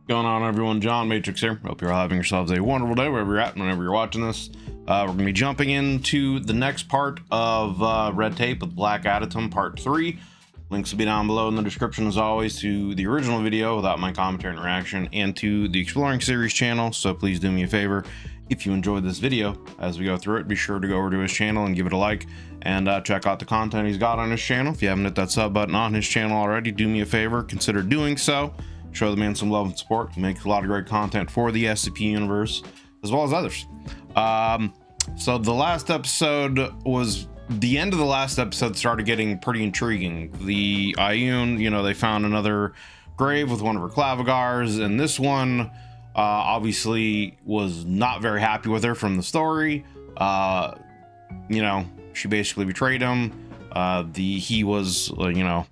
Going on, everyone? John Matrix here. Hope you're all having yourselves a wonderful day wherever you're at, whenever you're watching this. We're going to be jumping into the next part of Red Tape with Black Adytum Part 3. Links will be down below in the description, as always, to the original video without my commentary and reaction, and to the Exploring Series channel. So please do me a favor. If you enjoyed this video, as we go through it, be sure to go over to his channel and give it a like, and check out the content he's got on his channel. If you haven't hit that sub button on his channel already, do me a favor, consider doing so. Show the man some love and support. He makes a lot of great content for the SCP universe, as well as others. So the last episode was... The end of the last episode started getting pretty intriguing. The Adytum, you know, they found another grave with one of her clavigars, and this one obviously was not very happy with her from the story. You know, she basically betrayed him. He was, you know,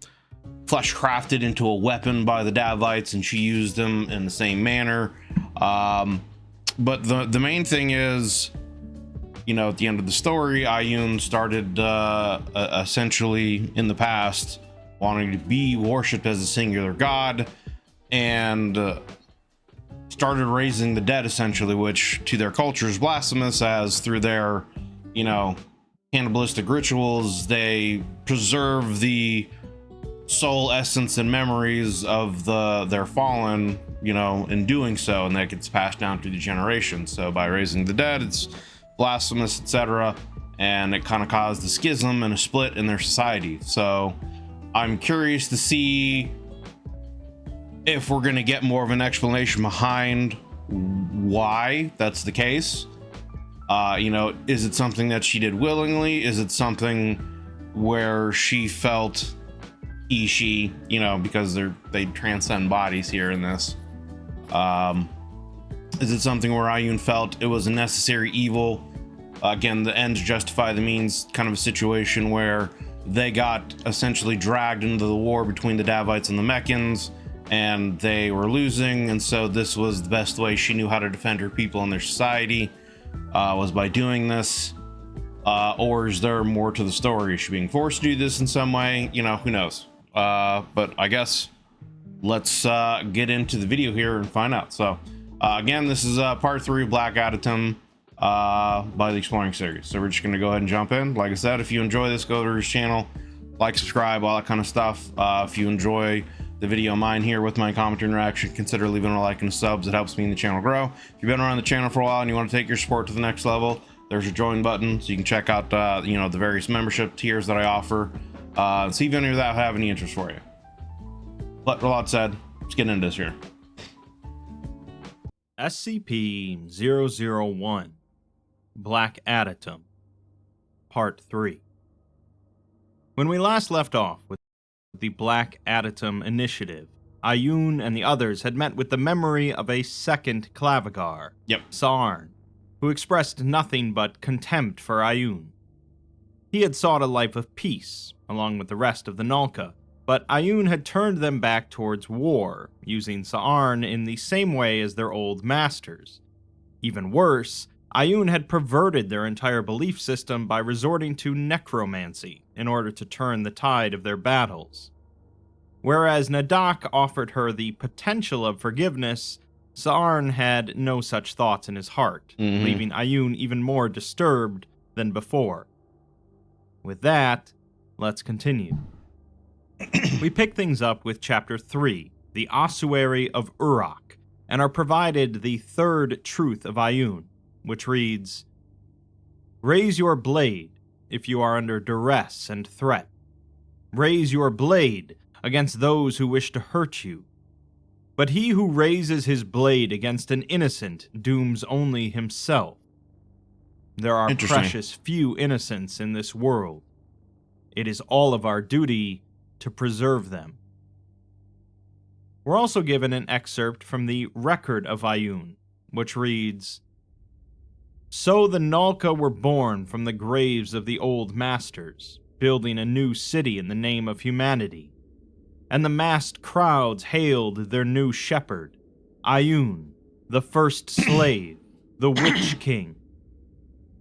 flesh crafted into a weapon by the Davites, and she used them in the same manner. But the main thing is, you know, at the end of the story, Adytum started essentially in the past wanting to be worshipped as a singular god, and started raising the dead, essentially, which to their culture is blasphemous, as through their, you know, cannibalistic rituals, they preserve the soul essence and memories of their fallen, you know, in doing so, and that gets passed down through the generations. So by raising the dead, it's blasphemous, etc., and it kind of caused a schism and a split in their society. So I'm curious to see if we're going to get more of an explanation behind why that's the case. You know, is it something that she did willingly? Is it something where she felt she, you know, because they transcend bodies here in this? Is it something where Adytum felt it was a necessary evil? Again, the ends justify the means, kind of a situation where they got essentially dragged into the war between the Davites and the Meccans, and they were losing, and so this was the best way she knew how to defend her people and their society, was by doing this. Or is there more to the story? Is she being forced to do this in some way? You know, who knows? But I guess let's get into the video here and find out. So again, this is part 3 of Black Adytum by the Exploring Series. So we're just gonna go ahead and jump in. Like I said, if you enjoy this, go to his channel, like, subscribe, all that kind of stuff. If you enjoy the video mine here with my commentary and reaction, consider leaving a like and subs. It helps me and the channel grow. If you've been around the channel for a while and you want to take your support to the next level, there's a join button, so you can check out you know, the various membership tiers that I offer, and see if any of that have any interest for you. But with all that said, let's get into this here. SCP-001 Black Adytum Part 3. When we last left off with the Black Adytum Initiative, Adytum and the others had met with the memory of a second clavigar, Sarn, who expressed nothing but contempt for Adytum. He had sought a life of peace, along with the rest of the Nalka, but Adytum had turned them back towards war, using Sarn in the same way as their old masters. Even worse, Adytum had perverted their entire belief system by resorting to necromancy in order to turn the tide of their battles. Whereas Nadak offered her the potential of forgiveness, Sarn had no such thoughts in his heart, leaving Adytum even more disturbed than before. With that, let's continue. We pick things up with Chapter 3, the Ossuary of Uruk, and are provided the third truth of Adytum, which reads, "Raise your blade if you are under duress and threat. Raise your blade against those who wish to hurt you. But he who raises his blade against an innocent dooms only himself. There are precious few innocents in this world. It is all of our duty to preserve them." We're also given an excerpt from the Record of Adytum, which reads, "So the Nalka were born from the graves of the old masters, building a new city in the name of humanity. And the massed crowds hailed their new shepherd, Adytum, the first slave, the Witch King.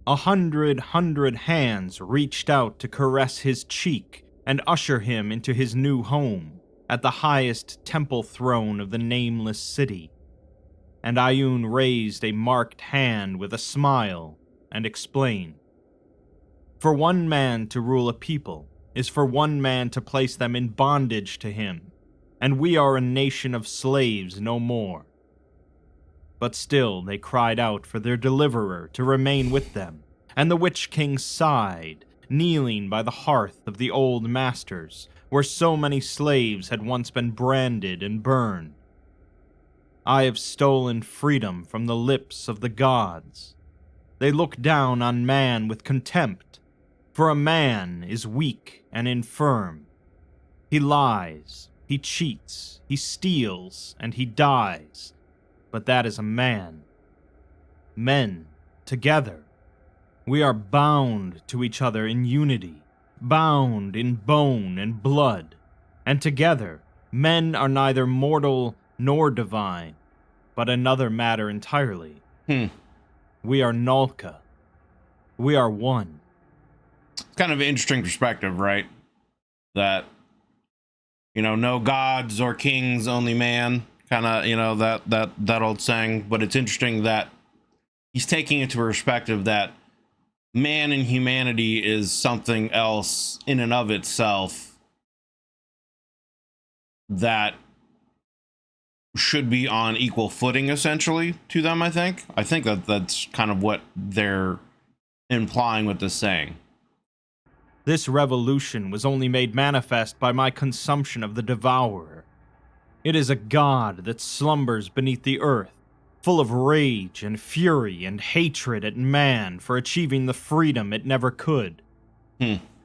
100 hands reached out to caress his cheek and usher him into his new home, at the highest temple throne of the nameless city, and Adytum raised a marked hand with a smile and explained. For one man to rule a people is for one man to place them in bondage to him, and we are a nation of slaves no more. But still they cried out for their deliverer to remain with them, and the Witch King sighed, kneeling by the hearth of the old masters, where so many slaves had once been branded and burned. I have stolen freedom from the lips of the gods. They look down on man with contempt, for a man is weak and infirm. He lies, he cheats, he steals, and he dies. But that is a man. Men, together, we are bound to each other in unity, bound in bone and blood, and together, men are neither mortal nor divine, but another matter entirely. We are Nalka. We are one. Kind of an interesting perspective, right? That, no gods or kings, only man. Kind of, that old saying. But it's interesting that he's taking it to a perspective that man and humanity is something else in and of itself that should be on equal footing, essentially, to them, I think. I think that that's kind of what they're implying with this saying. This revolution was only made manifest by my consumption of the Devourer. It is a god that slumbers beneath the earth, full of rage and fury and hatred at man for achieving the freedom it never could.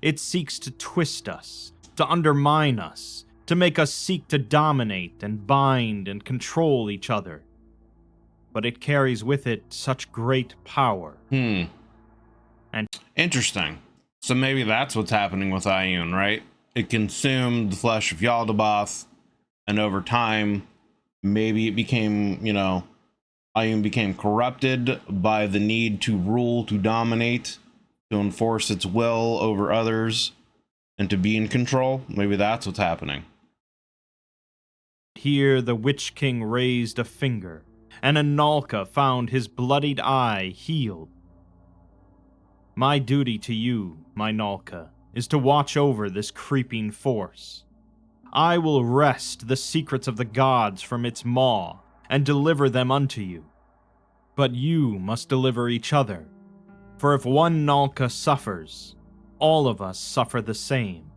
It seeks to twist us, to undermine us, to make us seek to dominate and bind and control each other. But it carries with it such great power. And interesting. So maybe that's what's happening with Adytum, right? It consumed the flesh of Yaldabaoth, and over time, maybe it became, Adytum became corrupted by the need to rule, to dominate, to enforce its will over others, and to be in control. Maybe that's what's happening. Here the Witch King raised a finger, and a Nalka found his bloodied eye healed. My duty to you, my Nalka, is to watch over this creeping force. I will wrest the secrets of the gods from its maw, and deliver them unto you. But you must deliver each other, for if one Nalka suffers, all of us suffer the same.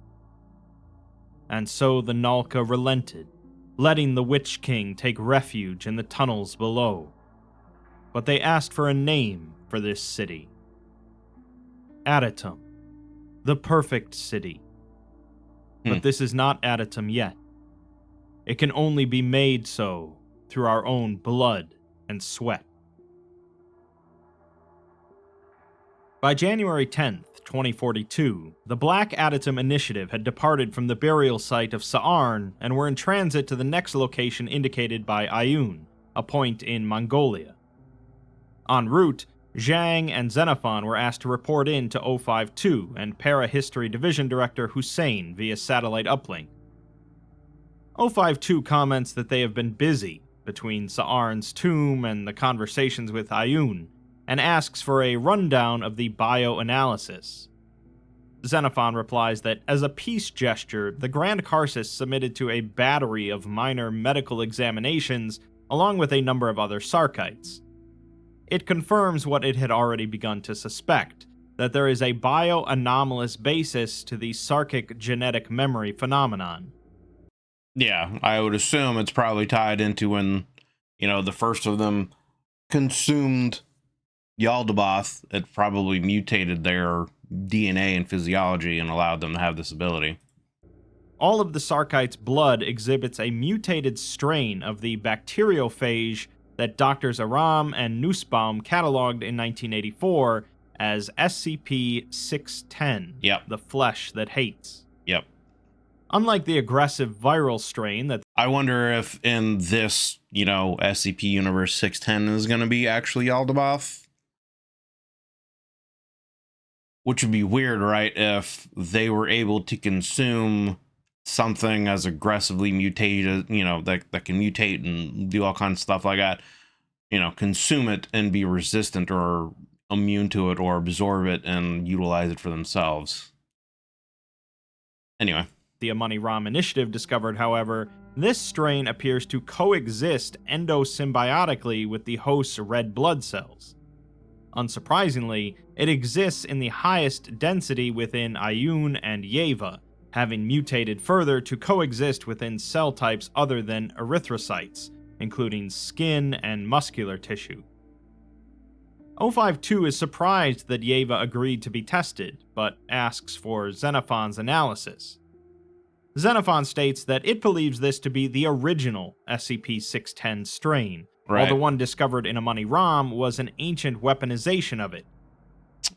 And so the Nalka relented, letting the Witch King take refuge in the tunnels below. But they asked for a name for this city. Adytum, the perfect city. But this is not Adytum yet. It can only be made so through our own blood and sweat. By January 10th, 2042, the Black Adytum Initiative had departed from the burial site of Sa'arn and were in transit to the next location indicated by Adytum, a point in Mongolia. En route, Zhang and Xenophon were asked to report in to 052 and Para-History Division Director Hussein via satellite uplink. 052 comments that they have been busy between Sa'arn's tomb and the conversations with Adytum, and asks for a rundown of the bioanalysis. Xenophon replies that, as a peace gesture, the Grand Karsus submitted to a battery of minor medical examinations along with a number of other Sarkites. It confirms what it had already begun to suspect, that there is a bio-anomalous basis to the Sarkic genetic memory phenomenon. Yeah, I would assume it's probably tied into when, the first of them consumed Yaldabaoth. It probably mutated their DNA and physiology and allowed them to have this ability. All of the Sarkites' blood exhibits a mutated strain of the bacteriophage that Drs. Aram and Nussbaum cataloged in 1984 as SCP-610, the flesh that hates. Yep. Unlike the aggressive viral strain that... I wonder if in this, SCP universe 610 is going to be actually Yaldabaoth. Which would be weird, right? If they were able to consume something as aggressively mutated, that can mutate and do all kinds of stuff like that. consume it and be resistant or immune to it or absorb it and utilize it for themselves. Anyway. The Amani-Ram Initiative discovered, however, this strain appears to coexist endosymbiotically with the host's red blood cells. Unsurprisingly, it exists in the highest density within Adytum and Yeva, having mutated further to coexist within cell types other than erythrocytes, including skin and muscular tissue. 052 is surprised that Yeva agreed to be tested, but asks for Xenophon's analysis. Xenophon states that it believes this to be the original SCP-610 strain, while the one discovered in Amani-Ram was an ancient weaponization of it.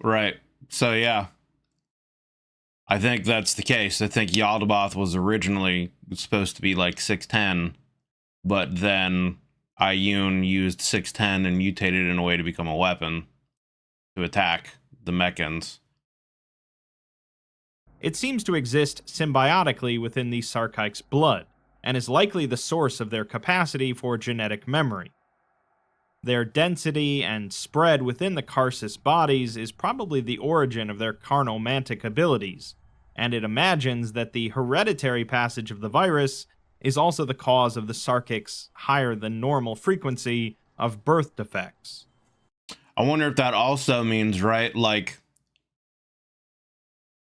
Right. So, yeah. I think that's the case. I think Yaldabaoth was originally supposed to be like 610, but then Adytum used 610 and mutated it in a way to become a weapon to attack the Mechans. It seems to exist symbiotically within the Sarkikes' blood, and is likely the source of their capacity for genetic memory. Their density and spread within the Karsus bodies is probably the origin of their carnomantic abilities, and it imagines that the hereditary passage of the virus is also the cause of the Sarkik's higher than normal frequency of birth defects. I wonder if that also means, right, like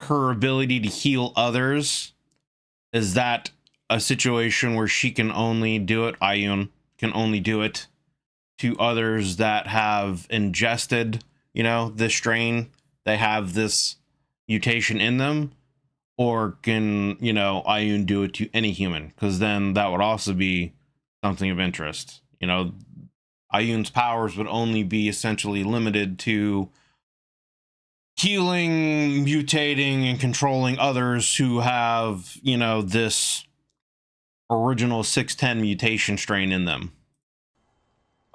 her ability to heal others, is that a situation where she can only do it, Adytum can only do it to others that have ingested, this strain, they have this mutation in them, or can, Adytum do it to any human? Because then that would also be something of interest. Ayun's powers would only be essentially limited to healing, mutating, and controlling others who have, this original 610 mutation strain in them.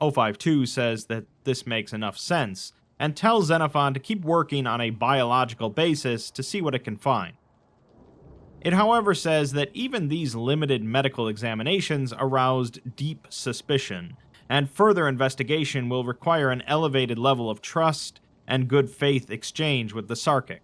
052 says that this makes enough sense, and tells Xenophon to keep working on a biological basis to see what it can find. It, however, says that even these limited medical examinations aroused deep suspicion, and further investigation will require an elevated level of trust and good faith exchange with the Sarkic.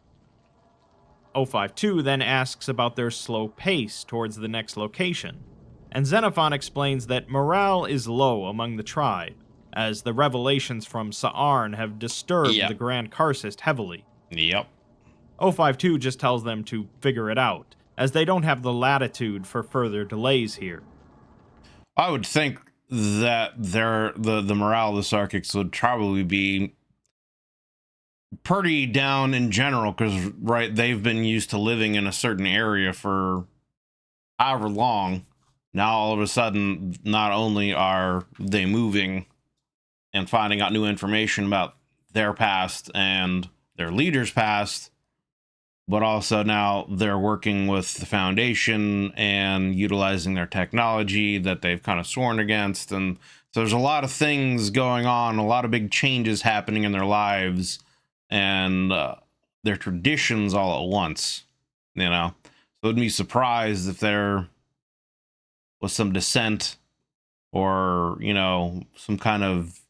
052 then asks about their slow pace towards the next location, and Xenophon explains that morale is low among the tribe, as the revelations from Sa'arn have disturbed the Grand Karsus heavily. Yep. 052 just tells them to figure it out, as they don't have the latitude for further delays here. I would think that the morale of the Sarkics would probably be pretty down in general, because they've been used to living in a certain area for however long. Now all of a sudden, not only are they moving and finding out new information about their past and their leaders' past, but also now they're working with the Foundation and utilizing their technology that they've kind of sworn against. And so there's a lot of things going on, a lot of big changes happening in their lives and their traditions all at once, So I wouldn't be surprised if there was some dissent or, some kind of,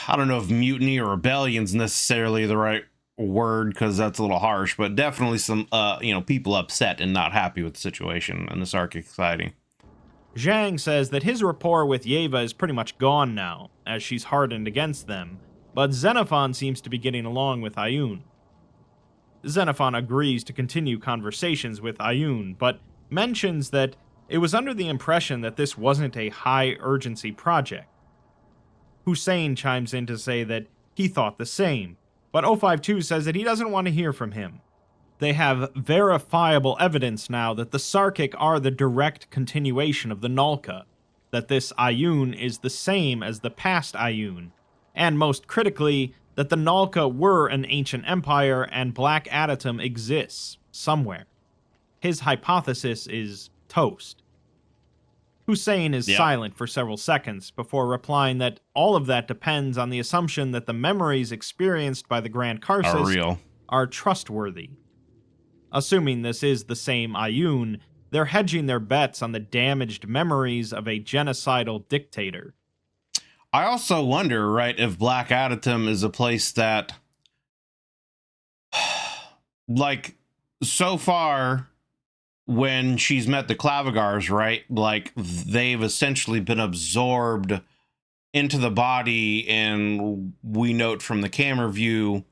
I don't know if mutiny or rebellion's necessarily the right word, because that's a little harsh, but definitely some, people upset and not happy with the situation in the Sarkic society. Zhang says that his rapport with Yeva is pretty much gone now, as she's hardened against them, but Xenophon seems to be getting along with Adytum. Xenophon agrees to continue conversations with Adytum, but mentions that it was under the impression that this wasn't a high-urgency project. Hussein chimes in to say that he thought the same, but 052 says that he doesn't want to hear from him. They have verifiable evidence now that the Sarkic are the direct continuation of the Nalka, that this Adytum is the same as the past Adytum, and most critically, that the Nalka were an ancient empire and Black Adytum exists somewhere. His hypothesis is toast. Hussein is silent for several seconds before replying that all of that depends on the assumption that the memories experienced by the Grand Karsus are trustworthy. Assuming this is the same Adytum, they're hedging their bets on the damaged memories of a genocidal dictator. I also wonder, right, if Black Adytum is a place that, like, so far, when she's met the Clavigars, right, like, they've essentially been absorbed into the body, and we note from the camera view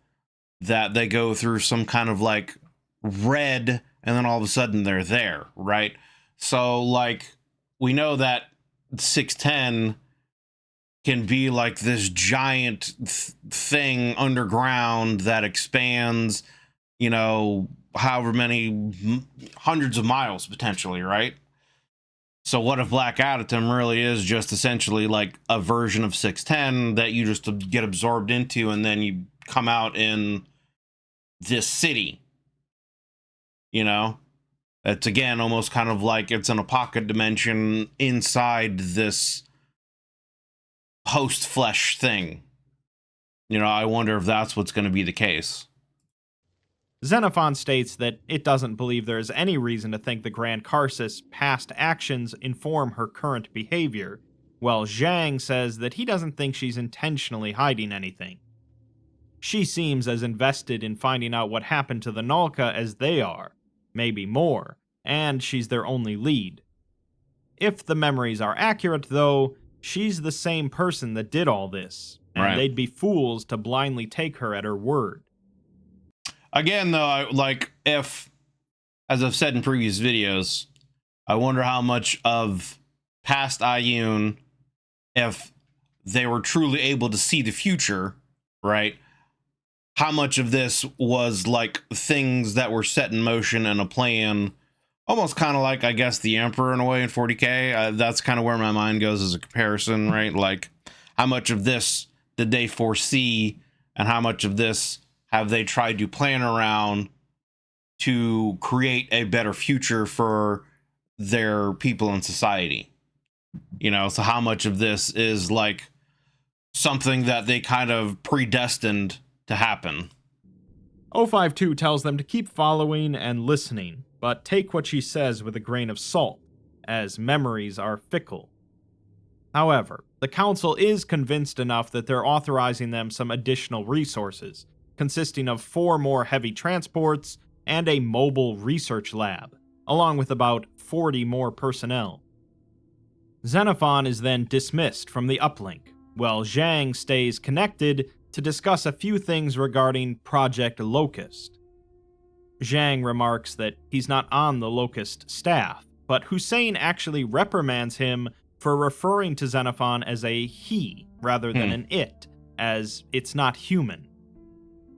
that they go through some kind of, like, red, and then all of a sudden they're there, right? So, like, we know that 610 can be like this giant thing underground that expands, you know, however many hundreds of miles potentially, right? So what if Black Adytum really is just essentially like a version of 610 that you just get absorbed into, and then you come out in this city, you know? It's, again, almost kind of like it's in a pocket dimension inside this host flesh thing. You know, I wonder if that's what's going to be the case. Xenophon states that it doesn't believe there is any reason to think the Grand Karsus' past actions inform her current behavior, while Zhang says that he doesn't think she's intentionally hiding anything. She seems as invested in finding out what happened to the Nalka as they are, maybe more, and she's their only lead. If the memories are accurate, though, she's the same person that did all this, and Right. they'd be fools to blindly take her at her word. Again, though, if, as I've said in previous videos, I wonder how much of past Adyun, if they were truly able to see the future, right? How much of this was like things that were set in motion and a plan, almost kind of like, I guess, the Emperor in a way in 40K. That's kind of where my mind goes as a comparison, right? Like, how much of this did they foresee, and how much of this have they tried to plan around to create a better future for their people and society? You know, so how much of this is like something that they kind of predestined to happen? 052 tells them to keep following and listening, but take what she says with a grain of salt, as memories are fickle. However, the Council is convinced enough that they're authorizing them some additional resources, consisting of 4 more heavy transports and a mobile research lab, along with about 40 more personnel. Xenophon is then dismissed from the uplink, while Zhang stays connected to discuss a few things regarding Project Locust. Zhang remarks that he's not on the Locust staff, but Hussein actually reprimands him for referring to Xenophon as a he rather than an it, as it's not human.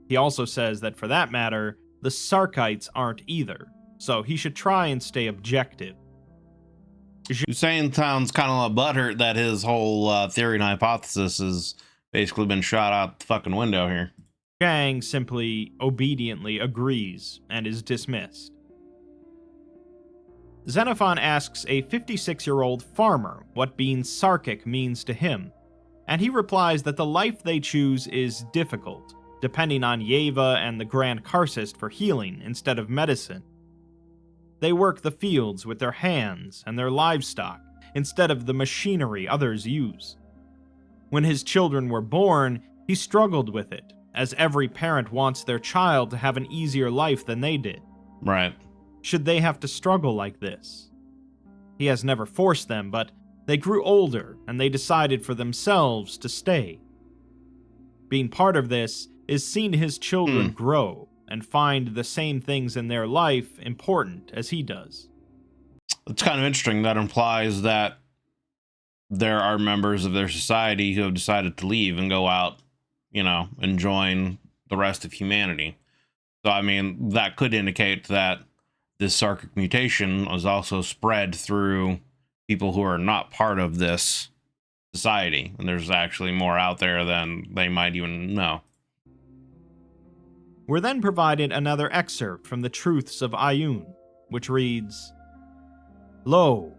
He also says that for that matter, the Sarkites aren't either, so he should try and stay objective. Hussein sounds kind of butthurt that his whole theory and hypothesis has basically been shot out the fucking window here. Zhang simply obediently agrees and is dismissed. Xenophon asks a 56-year-old farmer what being Sarkic means to him, and he replies that the life they choose is difficult, depending on Yeva and the Grand Karsus for healing instead of medicine. They work the fields with their hands and their livestock instead of the machinery others use. When his children were born, he struggled with it, as every parent wants their child to have an easier life than they did. Right. Should they have to struggle like this? He has never forced them, but they grew older and they decided for themselves to stay. Being part of this is seeing his children grow and find the same things in their life important as he does. It's kind of interesting. That implies that there are members of their society who have decided to leave and go out, you know, and join the rest of humanity. So, I mean, that could indicate that this Sarkic mutation is also spread through people who are not part of this society. And there's actually more out there than they might even know. We're then provided another excerpt from the Truths of Adyun, which reads, "Lo,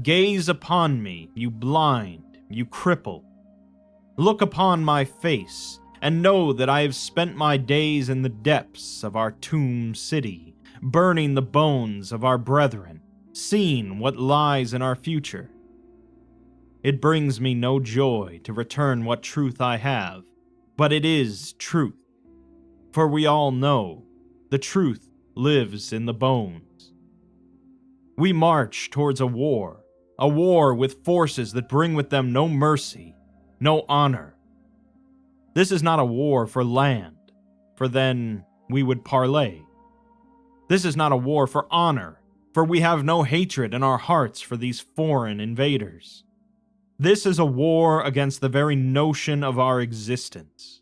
gaze upon me, you blind, you cripple. Look upon my face, and know that I have spent my days in the depths of our tomb city, burning the bones of our brethren, seeing what lies in our future. It brings me no joy to return what truth I have, but it is truth. For we all know, the truth lives in the bones. We march towards a war with forces that bring with them no mercy, no honor. This is not a war for land, for then we would parley. This is not a war for honor, for we have no hatred in our hearts for these foreign invaders. This is a war against the very notion of our existence.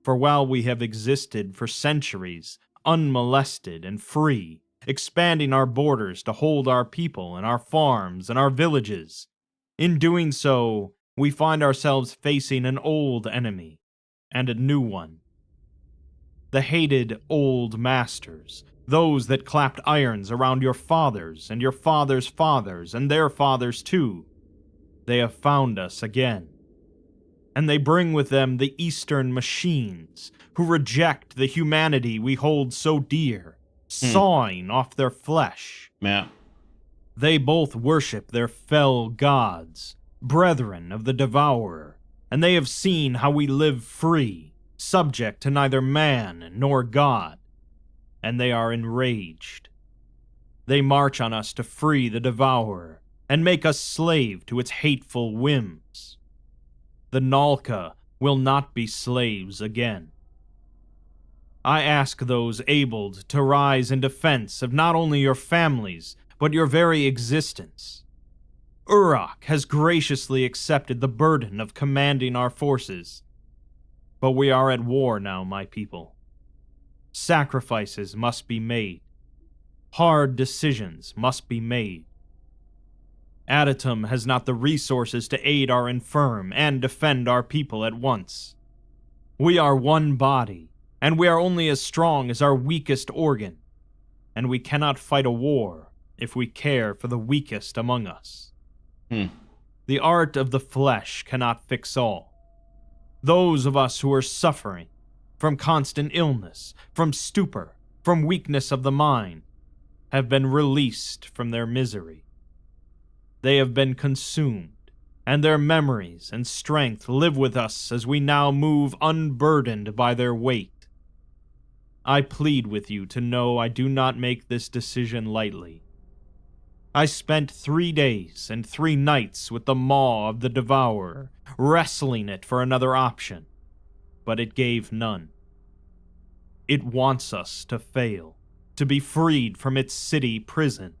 For while we have existed for centuries, unmolested and free, expanding our borders to hold our people and our farms and our villages, in doing so, we find ourselves facing an old enemy and a new one. The hated old masters, those that clapped irons around your fathers and your fathers' fathers and their fathers too, they have found us again. And they bring with them the Eastern machines, who reject the humanity we hold so dear, sawing off their flesh. Yeah. They both worship their fell gods, brethren of the Devourer, and they have seen how we live free, subject to neither man nor God, and they are enraged. They march on us to free the Devourer, and make us slave to its hateful whims. The Nalka will not be slaves again. I ask those abled to rise in defense of not only your families, but your very existence. Uruk has graciously accepted the burden of commanding our forces. But we are at war now, my people. Sacrifices must be made. Hard decisions must be made. Adytum has not the resources to aid our infirm and defend our people at once. We are one body, and we are only as strong as our weakest organ, and we cannot fight a war if we care for the weakest among us. The art of the flesh cannot fix all. Those of us who are suffering from constant illness, from stupor, from weakness of the mind, have been released from their misery. They have been consumed, and their memories and strength live with us as we now move unburdened by their weight. I plead with you to know I do not make this decision lightly. I spent 3 days and 3 nights with the maw of the Devourer, wrestling it for another option, but it gave none. It wants us to fail, to be freed from its city prison.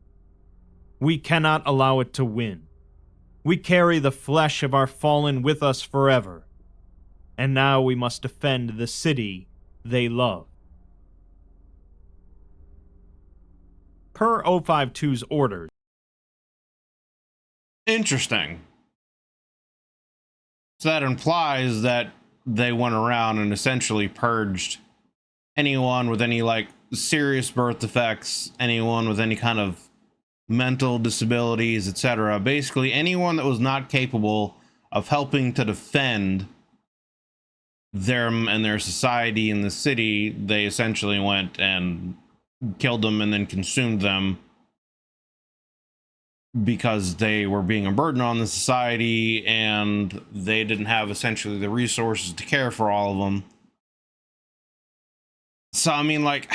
We cannot allow it to win. We carry the flesh of our fallen with us forever, and now we must defend the city they love. Per 052's orders. Interesting. So that implies that they went around and essentially purged anyone with any, like, serious birth defects, anyone with any kind of mental disabilities, etc. Basically, anyone that was not capable of helping to defend them and their society in the city, they essentially went and killed them and then consumed them because they were being a burden on the society and they didn't have essentially the resources to care for all of them. So, I mean, like,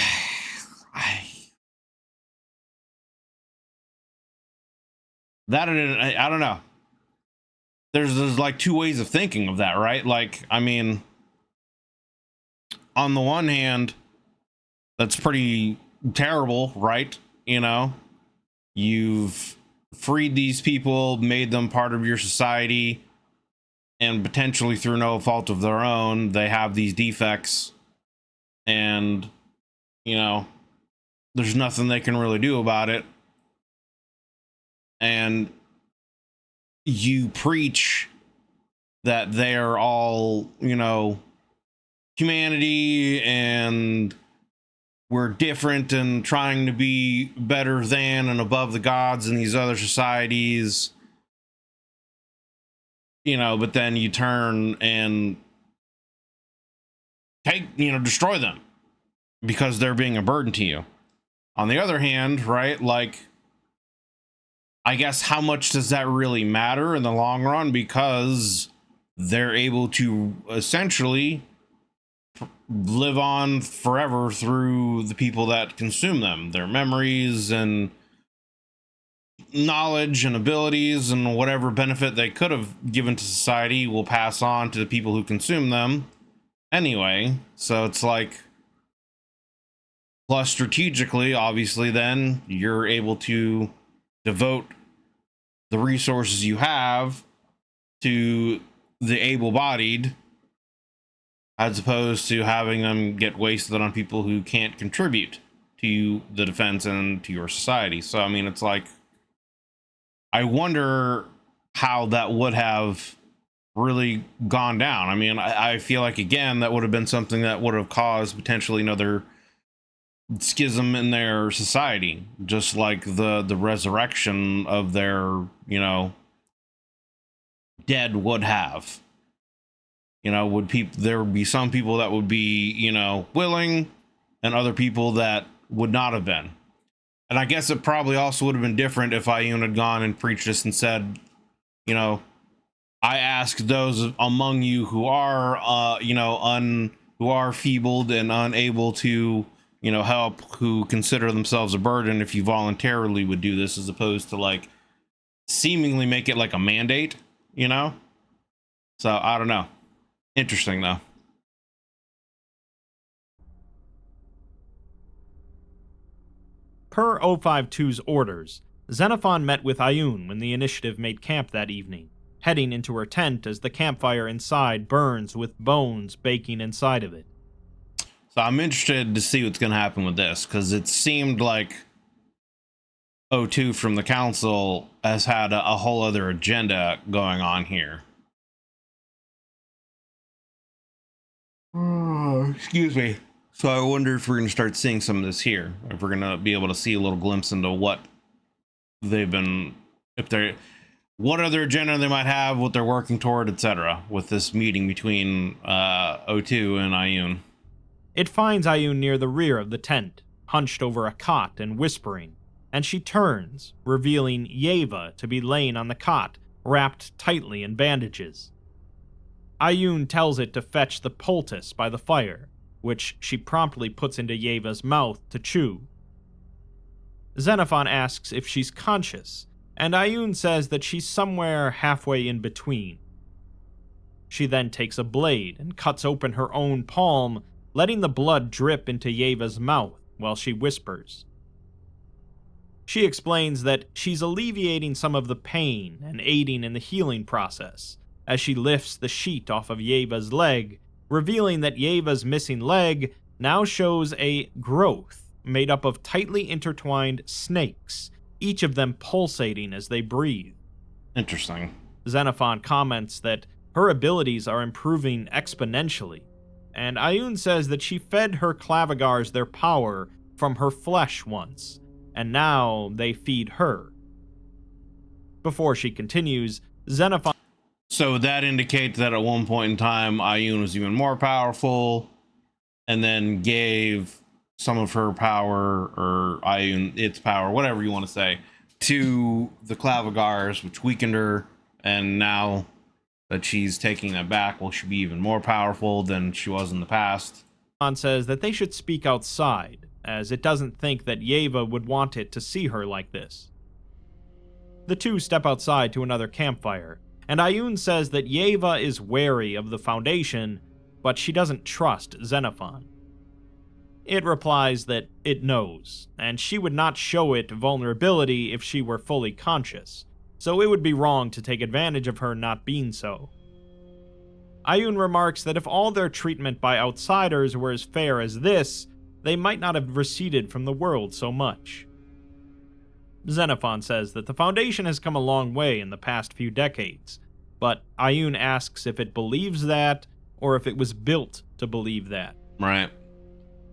I don't know. There's like 2 ways of thinking of that, right? Like, I mean, on the one hand, that's pretty terrible, right? You know, you've freed these people, made them part of your society, and potentially through no fault of their own, they have these defects, and, you know, there's nothing they can really do about it. And you preach that they're all, you know, humanity and we're different and trying to be better than and above the gods in these other societies, you know, but then you turn and destroy them because they're being a burden to you. On the other hand, right, like, I guess how much does that really matter in the long run? Because they're able to essentially live on forever through the people that consume them. Their memories and knowledge and abilities and whatever benefit they could have given to society will pass on to the people who consume them anyway. So it's like, plus strategically, obviously, then you're able to devote the resources you have to the able-bodied, as opposed to having them get wasted on people who can't contribute to the defense and to your society. So, I mean, it's like, I wonder how that would have really gone down. I mean, I feel like, again, that would have been something that would have caused potentially another schism in their society, just like the resurrection of their, you know, dead would have. You know, there would be some people that would be, you know, willing, and other people that would not have been. And I guess it probably also would have been different if Adytum had gone and preached this and said, you know, I ask those among you who are, you know, who are feebled and unable to, you know, help, who consider themselves a burden, if you voluntarily would do this, as opposed to like seemingly make it like a mandate, you know? So I don't know. Interesting though. Per 052's orders, Xenophon met with Adytum when the initiative made camp that evening, heading into her tent as the campfire inside burns with bones baking inside of it. So I'm interested to see what's going to happen with this, because it seemed like O2 from the council has had a whole other agenda going on here. Oh, excuse me. So I wonder if we're going to start seeing some of this here, if we're going to be able to see a little glimpse into what they've been, what other agenda they might have, what they're working toward, etc. with this meeting between O2 and Adytum. It finds Adytum near the rear of the tent, hunched over a cot and whispering, and she turns, revealing Yeva to be laying on the cot, wrapped tightly in bandages. Adytum tells it to fetch the poultice by the fire, which she promptly puts into Yeva's mouth to chew. Xenophon asks if she's conscious, and Adytum says that she's somewhere halfway in between. She then takes a blade and cuts open her own palm, letting the blood drip into Yeva's mouth while she whispers. She explains that she's alleviating some of the pain and aiding in the healing process as she lifts the sheet off of Yeva's leg, revealing that Yeva's missing leg now shows a growth made up of tightly intertwined snakes, each of them pulsating as they breathe. Interesting. Xenophon comments that her abilities are improving exponentially, and Adytum says that she fed her clavigars their power from her flesh once, and now they feed her. Before she continues, Xenophon... So that indicates that at one point in time, Adytum was even more powerful, and then gave some of her power, or Adytum its power, whatever you want to say, to the clavigars, which weakened her, and now that she's taking that back, will she be even more powerful than she was in the past? Says that they should speak outside, as it doesn't think that Yeva would want it to see her like this. The two step outside to another campfire, and Adytum says that Yeva is wary of the Foundation, but she doesn't trust Xenophon. It replies that it knows, and she would not show it vulnerability if she were fully conscious, so it would be wrong to take advantage of her not being so. Adytum remarks that if all their treatment by outsiders were as fair as this, they might not have receded from the world so much. Xenophon says that the Foundation has come a long way in the past few decades, but Adytum asks if it believes that, or if it was built to believe that. Right.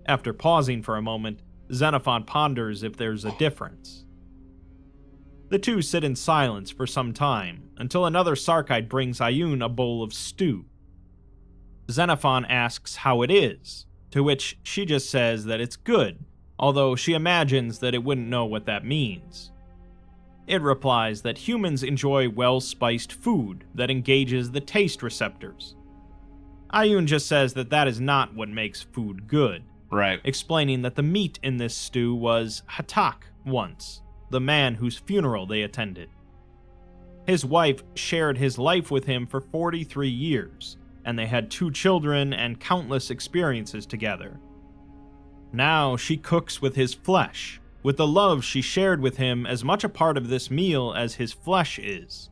After pausing for a moment, Xenophon ponders if there's a difference. The two sit in silence for some time, until another Sarkite brings Adytum a bowl of stew. Xenophon asks how it is, to which she just says that it's good, although she imagines that it wouldn't know what that means. It replies that humans enjoy well-spiced food that engages the taste receptors. Adytum just says that that is not what makes food good, Right. explaining that the meat in this stew was Hatak once, the man whose funeral they attended. His wife shared his life with him for 43 years, and they had 2 children and countless experiences together. Now she cooks with his flesh, with the love she shared with him as much a part of this meal as his flesh is.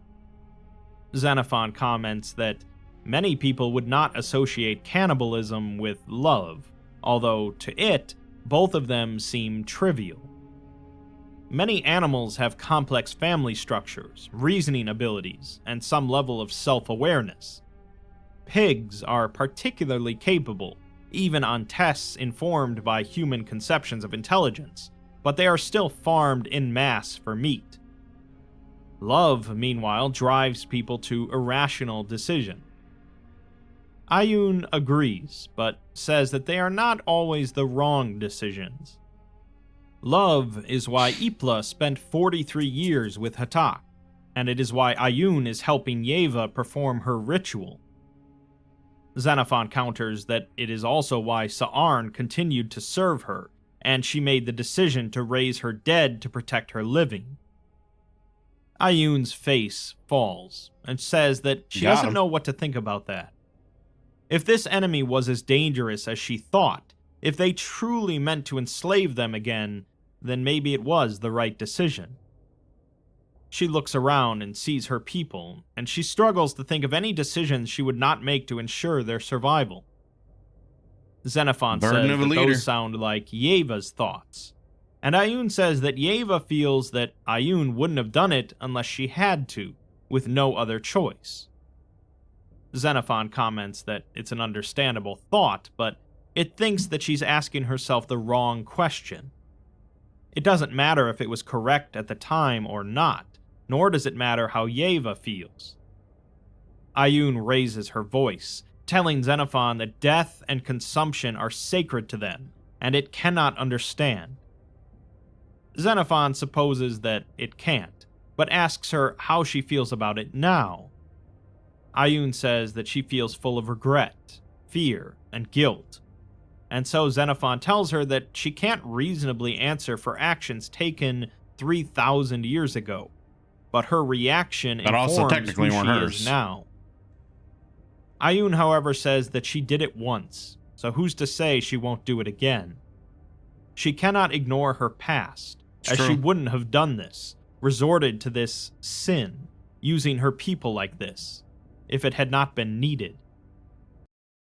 Xenophon comments that many people would not associate cannibalism with love, although to it, both of them seem trivial. Many animals have complex family structures, reasoning abilities, and some level of self-awareness. Pigs are particularly capable, even on tests informed by human conceptions of intelligence, but they are still farmed en masse for meat. Love, meanwhile, drives people to irrational decision. Adytum agrees, but says that they are not always the wrong decisions. Love is why Ipla spent 43 years with Hatak, and it is why Adytum is helping Yeva perform her ritual. Xenophon counters that it is also why Sa'arn continued to serve her, and she made the decision to raise her dead to protect her living. Adytum's face falls, and says that she doesn't know what to think about that. If this enemy was as dangerous as she thought, if they truly meant to enslave them again, then maybe it was the right decision. She looks around and sees her people, and she struggles to think of any decisions she would not make to ensure their survival. Xenophon says that those sound like Yeva's thoughts, and Adytum says that Yeva feels that Adytum wouldn't have done it unless she had to, with no other choice. Xenophon comments that it's an understandable thought, but it thinks that she's asking herself the wrong question. It doesn't matter if it was correct at the time or not, nor does it matter how Yeva feels. Adytum raises her voice, telling Xenophon that death and consumption are sacred to them, and it cannot understand. Xenophon supposes that it can't, but asks her how she feels about it now. Adytum says that she feels full of regret, fear, and guilt, and so Xenophon tells her that she can't reasonably answer for actions taken 3,000 years ago, but her reaction informs who she is now. Adytum, however, says that she did it once, so who's to say she won't do it again? She cannot ignore her past, as she wouldn't have done this, resorted to this sin, using her people like this, if it had not been needed.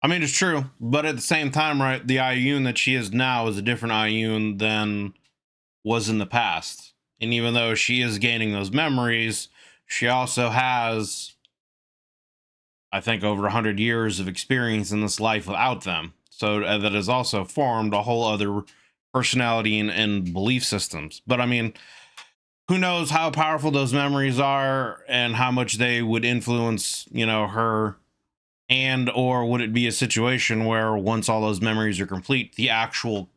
I mean, it's true, but at the same time, right, the Adytum that she is now is a different Adytum than was in the past. And even though she is gaining those memories, she also has, I think, over 100 years of experience in this life without them. So that has also formed a whole other personality and belief systems. But I mean, who knows how powerful those memories are and how much they would influence, you know, her, and or would it be a situation where once all those memories are complete, the actual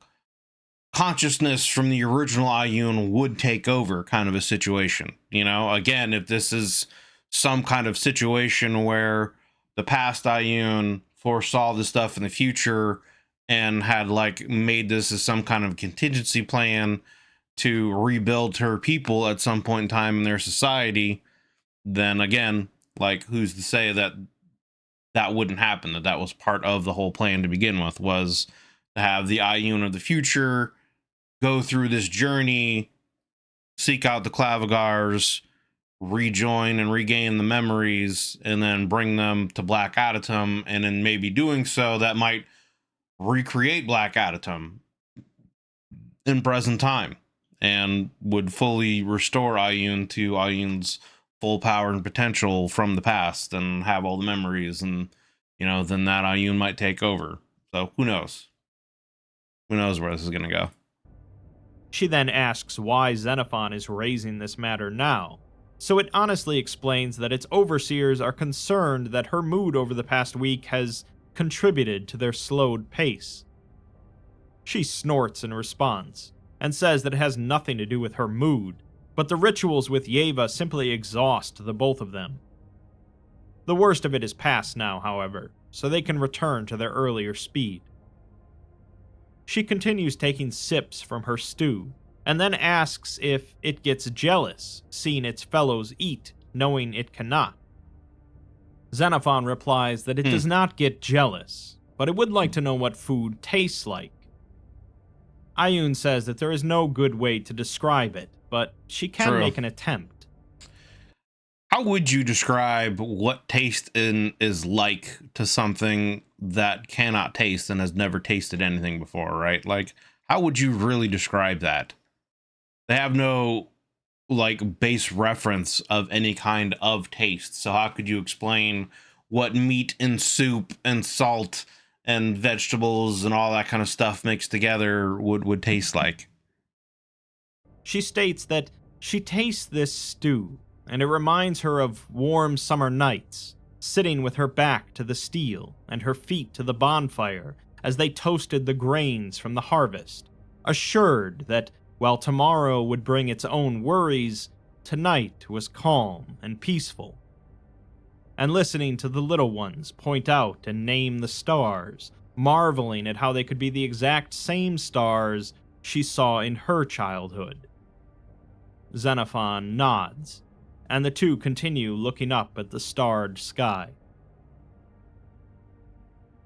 consciousness from the original Adytum would take over, kind of a situation. You know, again, if this is some kind of situation where the past Adytum foresaw this stuff in the future and had like made this as some kind of contingency plan to rebuild her people at some point in time in their society, then again, like, who's to say that that wouldn't happen, that was part of the whole plan to begin with, was to have the Adytum of the future go through this journey, seek out the Clavigars, rejoin and regain the memories, and then bring them to Black Adytum, and in maybe doing so, that might recreate Black Adytum in present time, and would fully restore Adytum to Adytum's full power and potential from the past, and have all the memories, and, you know, then that Adytum might take over. So who knows? Who knows where this is going to go? She then asks why Xenophon is raising this matter now, so it honestly explains that its overseers are concerned that her mood over the past week has contributed to their slowed pace. She snorts in response, and says that it has nothing to do with her mood, but the rituals with Yeva simply exhaust the both of them. The worst of it is past now, however, so they can return to their earlier speed. She continues taking sips from her stew, and then asks if it gets jealous seeing its fellows eat, knowing it cannot. Xenophon replies that it does not get jealous, but it would like to know what food tastes like. Adytum says that there is no good way to describe it, but she can make an attempt. How would you describe what taste is like to something that cannot taste and has never tasted anything before, right? Like, how would you really describe that? They have no, like, base reference of any kind of taste. So how could you explain what meat and soup and salt and vegetables and all that kind of stuff mixed together would taste like? She states that she tastes this stew, and it reminds her of warm summer nights, sitting with her back to the steel and her feet to the bonfire as they toasted the grains from the harvest, assured that while tomorrow would bring its own worries, tonight was calm and peaceful. And listening to the little ones point out and name the stars, marveling at how they could be the exact same stars she saw in her childhood. Xenophon nods, and the two continue looking up at the starred sky.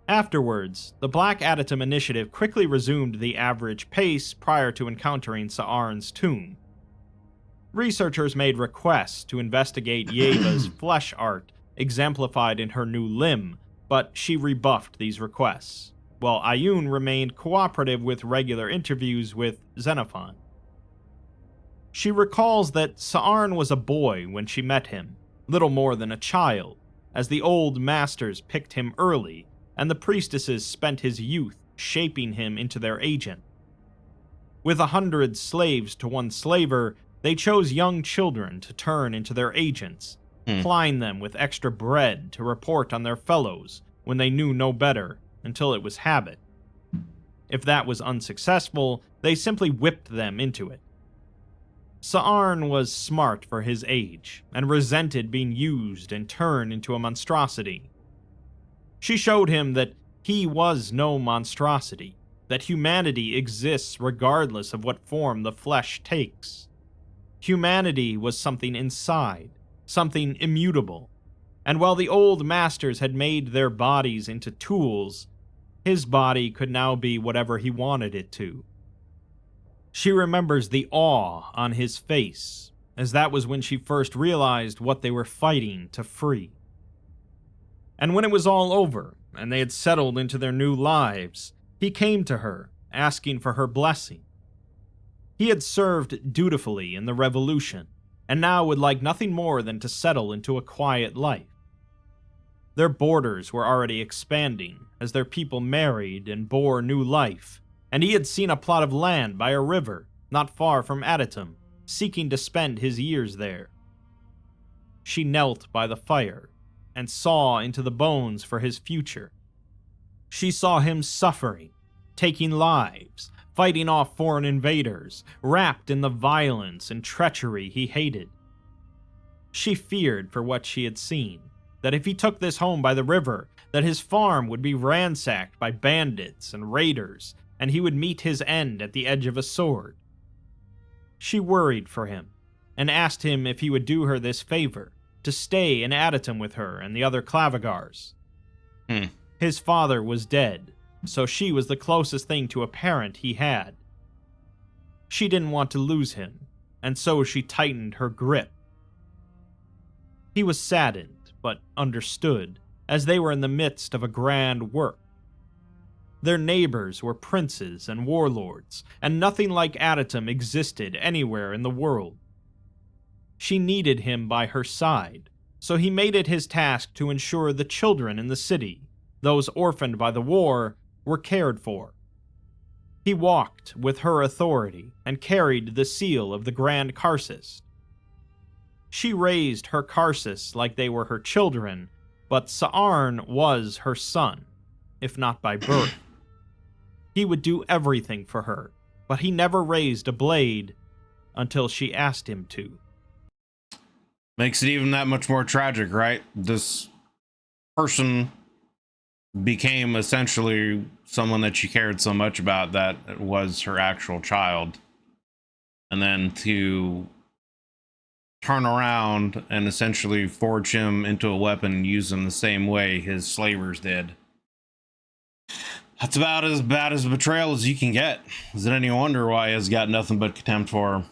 Afterwards, the Black Adytum Initiative quickly resumed the average pace prior to encountering Sa'arn's tomb. Researchers made requests to investigate Yeva's flesh art exemplified in her new limb, but she rebuffed these requests, while Adytum remained cooperative with regular interviews with Xenophon. She recalls that Sa'arn was a boy when she met him, little more than a child, as the old masters picked him early, and the priestesses spent his youth shaping him into their agent. With 100 slaves to one slaver, they chose young children to turn into their agents, plying them with extra bread to report on their fellows when they knew no better until it was habit. If that was unsuccessful, they simply whipped them into it. Sa'arn was smart for his age, and resented being used and turned into a monstrosity. She showed him that he was no monstrosity, that humanity exists regardless of what form the flesh takes. Humanity was something inside, something immutable, and while the old masters had made their bodies into tools, his body could now be whatever he wanted it to. She remembers the awe on his face, as that was when she first realized what they were fighting to free. And when it was all over, and they had settled into their new lives, he came to her, asking for her blessing. He had served dutifully in the revolution, and now would like nothing more than to settle into a quiet life. Their borders were already expanding, as their people married and bore new life, and he had seen a plot of land by a river, not far from Adytum, seeking to spend his years there. She knelt by the fire, and saw into the bones for his future. She saw him suffering, taking lives, fighting off foreign invaders, wrapped in the violence and treachery he hated. She feared for what she had seen, that if he took this home by the river, that his farm would be ransacked by bandits and raiders, and he would meet his end at the edge of a sword. She worried for him, and asked him if he would do her this favor, to stay in Adytum with her and the other Clavigars. His father was dead, so she was the closest thing to a parent he had. She didn't want to lose him, and so she tightened her grip. He was saddened, but understood, as they were in the midst of a grand work. Their neighbors were princes and warlords, and nothing like Adytum existed anywhere in the world. She needed him by her side, so he made it his task to ensure the children in the city, those orphaned by the war, were cared for. He walked with her authority and carried the seal of the Grand Karcist. She raised her Karcist like they were her children, but Sa'arn was her son, if not by birth. He would do everything for her, but he never raised a blade until she asked him to. Makes it even that much more tragic, right? This person became essentially someone that she cared so much about that it was her actual child. And then to turn around and essentially forge him into a weapon and use him the same way his slavers did. That's about as bad as a betrayal as you can get. Is it any wonder why he has got nothing but contempt for her?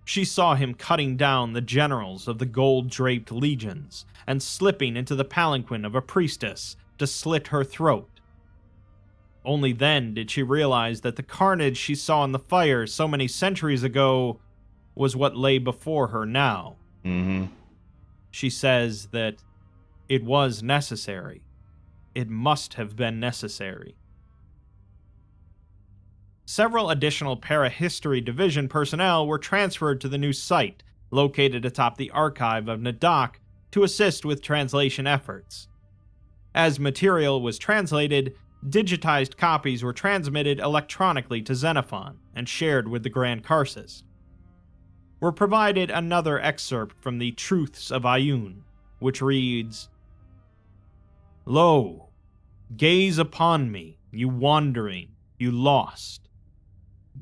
She saw him cutting down the generals of the gold-draped legions and slipping into the palanquin of a priestess to slit her throat. Only then did she realize that the carnage she saw in the fire so many centuries ago was what lay before her now. She says that it was necessary. It must have been necessary. Several additional Parahistory Division personnel were transferred to the new site, located atop the archive of Nadak, to assist with translation efforts. As material was translated, digitized copies were transmitted electronically to Xenophon and shared with the Grand Karsus. We're provided another excerpt from the Truths of Adytum, which reads, "Lo, gaze upon me, you wandering, you lost.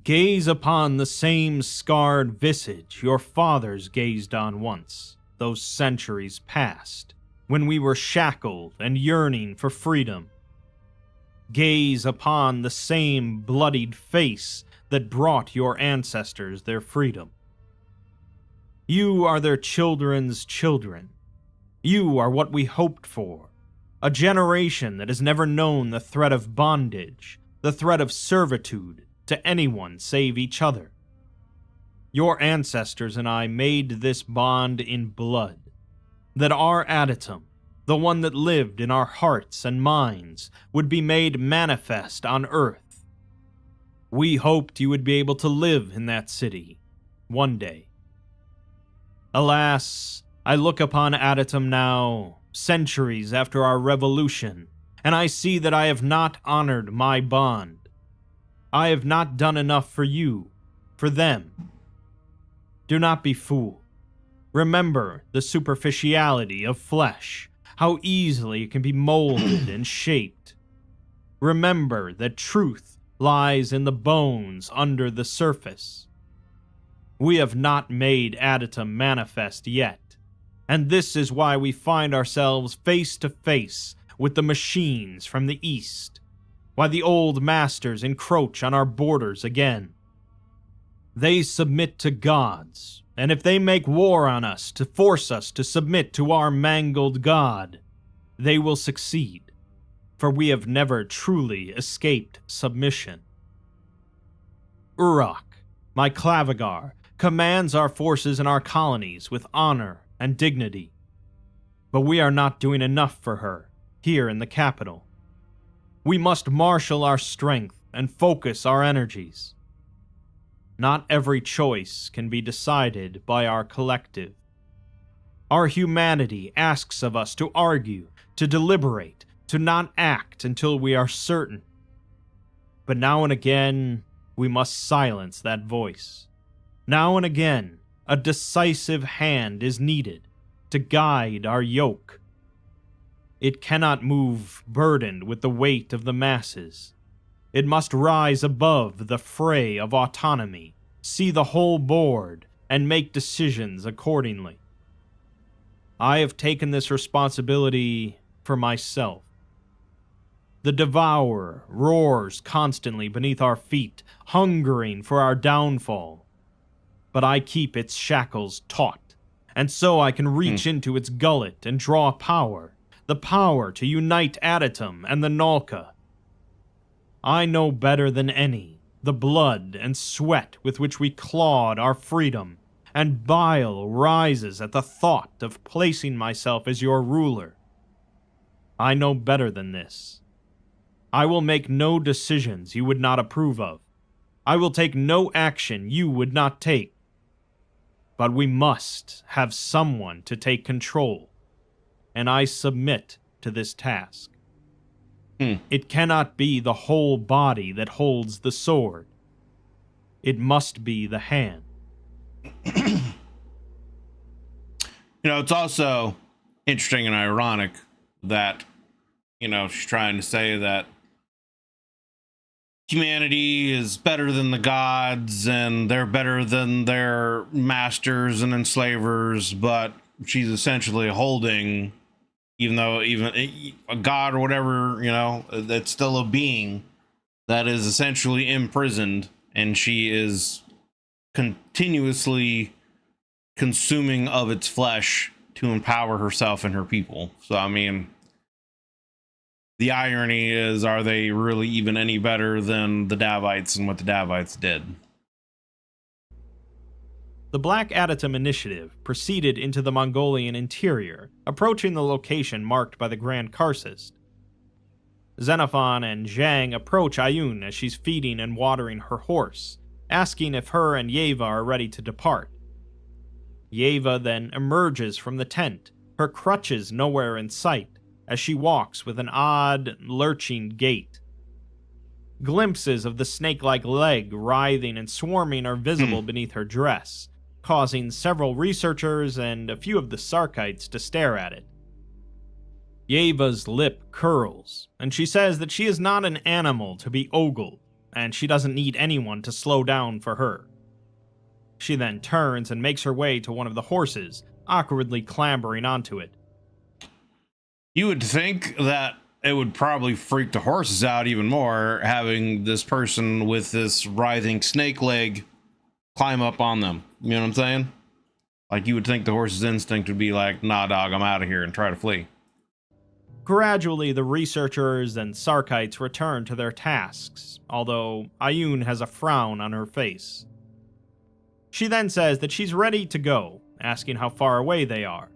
Gaze upon the same scarred visage your fathers gazed on once, those centuries past, when we were shackled and yearning for freedom. Gaze upon the same bloodied face that brought your ancestors their freedom. You are their children's children. You are what we hoped for, a generation that has never known the threat of bondage, the threat of servitude to anyone save each other. Your ancestors and I made this bond in blood, that our Adytum, the one that lived in our hearts and minds, would be made manifest on earth. We hoped you would be able to live in that city one day. Alas, I look upon Adytum now, centuries after our revolution, and I see that I have not honored my bond. I have not done enough for you, for them. Do not be fooled. Remember the superficiality of flesh, how easily it can be molded and shaped. Remember that truth lies in the bones under the surface. We have not made Adytum manifest yet, and this is why we find ourselves face to face with the machines from the east, why the old masters encroach on our borders again. They submit to gods, and if they make war on us to force us to submit to our mangled god, they will succeed, for we have never truly escaped submission. Uruk, my Clavigar, commands our forces in our colonies with honor and dignity, but we are not doing enough for her here in the capital. We must marshal our strength and focus our energies. Not every choice can be decided by our collective. Our humanity asks of us to argue, to deliberate, to not act until we are certain. But now and again, we must silence that voice. Now and again, a decisive hand is needed to guide our yoke. It cannot move burdened with the weight of the masses. It must rise above the fray of autonomy, see the whole board, and make decisions accordingly. I have taken this responsibility for myself. The devourer roars constantly beneath our feet, hungering for our downfall. But I keep its shackles taut, and so I can reach into its gullet and draw power, the power to unite Adytum and the Nalka. I know better than any the blood and sweat with which we clawed our freedom, and bile rises at the thought of placing myself as your ruler. I know better than this. I will make no decisions you would not approve of. I will take no action you would not take. But we must have someone to take control, and I submit to this task. It cannot be the whole body that holds the sword. It must be the hand. It's also interesting and ironic that, she's trying to say that humanity is better than the gods and they're better than their masters and enslavers, but she's essentially holding, even a god or whatever, that's still a being that is essentially imprisoned, and she is continuously consuming of its flesh to empower herself and her people. So, I mean, the irony is, are they really even any better than the Davites and what the Davites did? The Black Adytum initiative proceeded into the Mongolian interior, approaching the location marked by the Grand Karcist. Xenophon and Zhang approach Ayun as she's feeding and watering her horse, asking if her and Yeva are ready to depart. Yeva then emerges from the tent, her crutches nowhere in sight, as she walks with an odd, lurching gait. Glimpses of the snake-like leg writhing and swarming are visible beneath her dress, causing several researchers and a few of the Sarkites to stare at it. Yeva's lip curls, and she says that she is not an animal to be ogled, and she doesn't need anyone to slow down for her. She then turns and makes her way to one of the horses, awkwardly clambering onto it. You would think that it would probably freak the horses out even more, having this person with this writhing snake leg climb up on them. You know what I'm saying? Like, you would think the horse's instinct would be like, nah, dog, I'm out of here, and try to flee. Gradually, the researchers and Sarkites return to their tasks, although Ayun has a frown on her face. She then says that she's ready to go, asking how far away they are.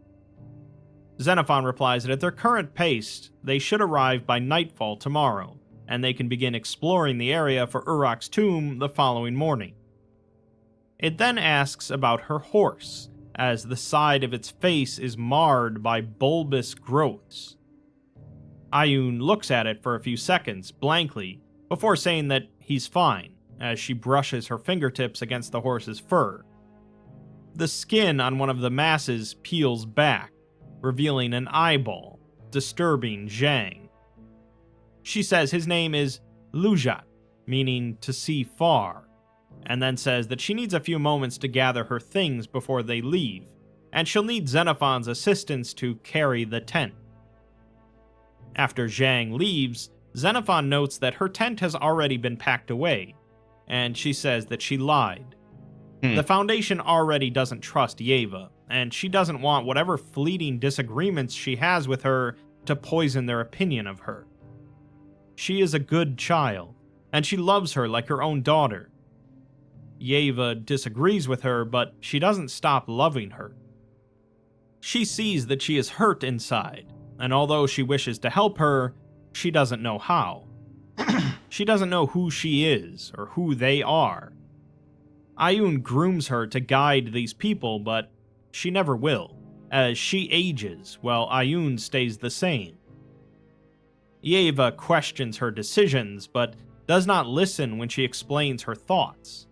Xenophon replies that at their current pace, they should arrive by nightfall tomorrow, and they can begin exploring the area for Urok's tomb the following morning. It then asks about her horse, as the side of its face is marred by bulbous growths. Ayun looks at it for a few seconds, blankly, before saying that he's fine, as she brushes her fingertips against the horse's fur. The skin on one of the masses peels back, revealing an eyeball, disturbing Zhang. She says his name is Lujat, meaning to see far, and then says that she needs a few moments to gather her things before they leave, and she'll need Xenophon's assistance to carry the tent. After Zhang leaves, Xenophon notes that her tent has already been packed away, and she says that she lied. The Foundation already doesn't trust Yeva, and she doesn't want whatever fleeting disagreements she has with her to poison their opinion of her. She is a good child, and she loves her like her own daughter. Yeva disagrees with her, but she doesn't stop loving her. She sees that she is hurt inside, and although she wishes to help her, she doesn't know how. She doesn't know who she is, or who they are. Ayun grooms her to guide these people, but she never will, as she ages while Ayun stays the same. Yeva questions her decisions, but does not listen when she explains her thoughts.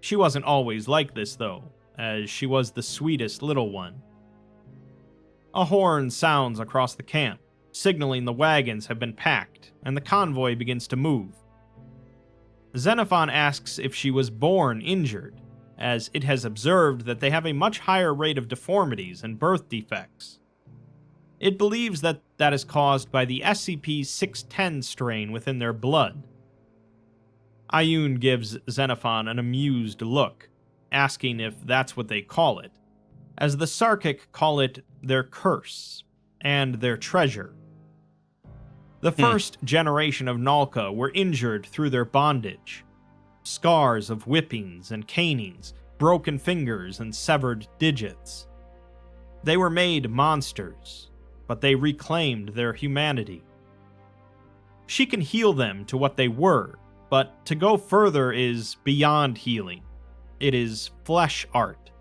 She wasn't always like this, though, as she was the sweetest little one. A horn sounds across the camp, signaling the wagons have been packed, and the convoy begins to move. Xenophon asks if she was born injured, as it has observed that they have a much higher rate of deformities and birth defects. It believes that that is caused by the SCP-610 strain within their blood. Ayun gives Xenophon an amused look, asking if that's what they call it, as the Sarkic call it their curse and their treasure. The first generation of Nalka were injured through their bondage. Scars of whippings and canings, broken fingers and severed digits. They were made monsters, but they reclaimed their humanity. She can heal them to what they were, but to go further is beyond healing. It is flesh art.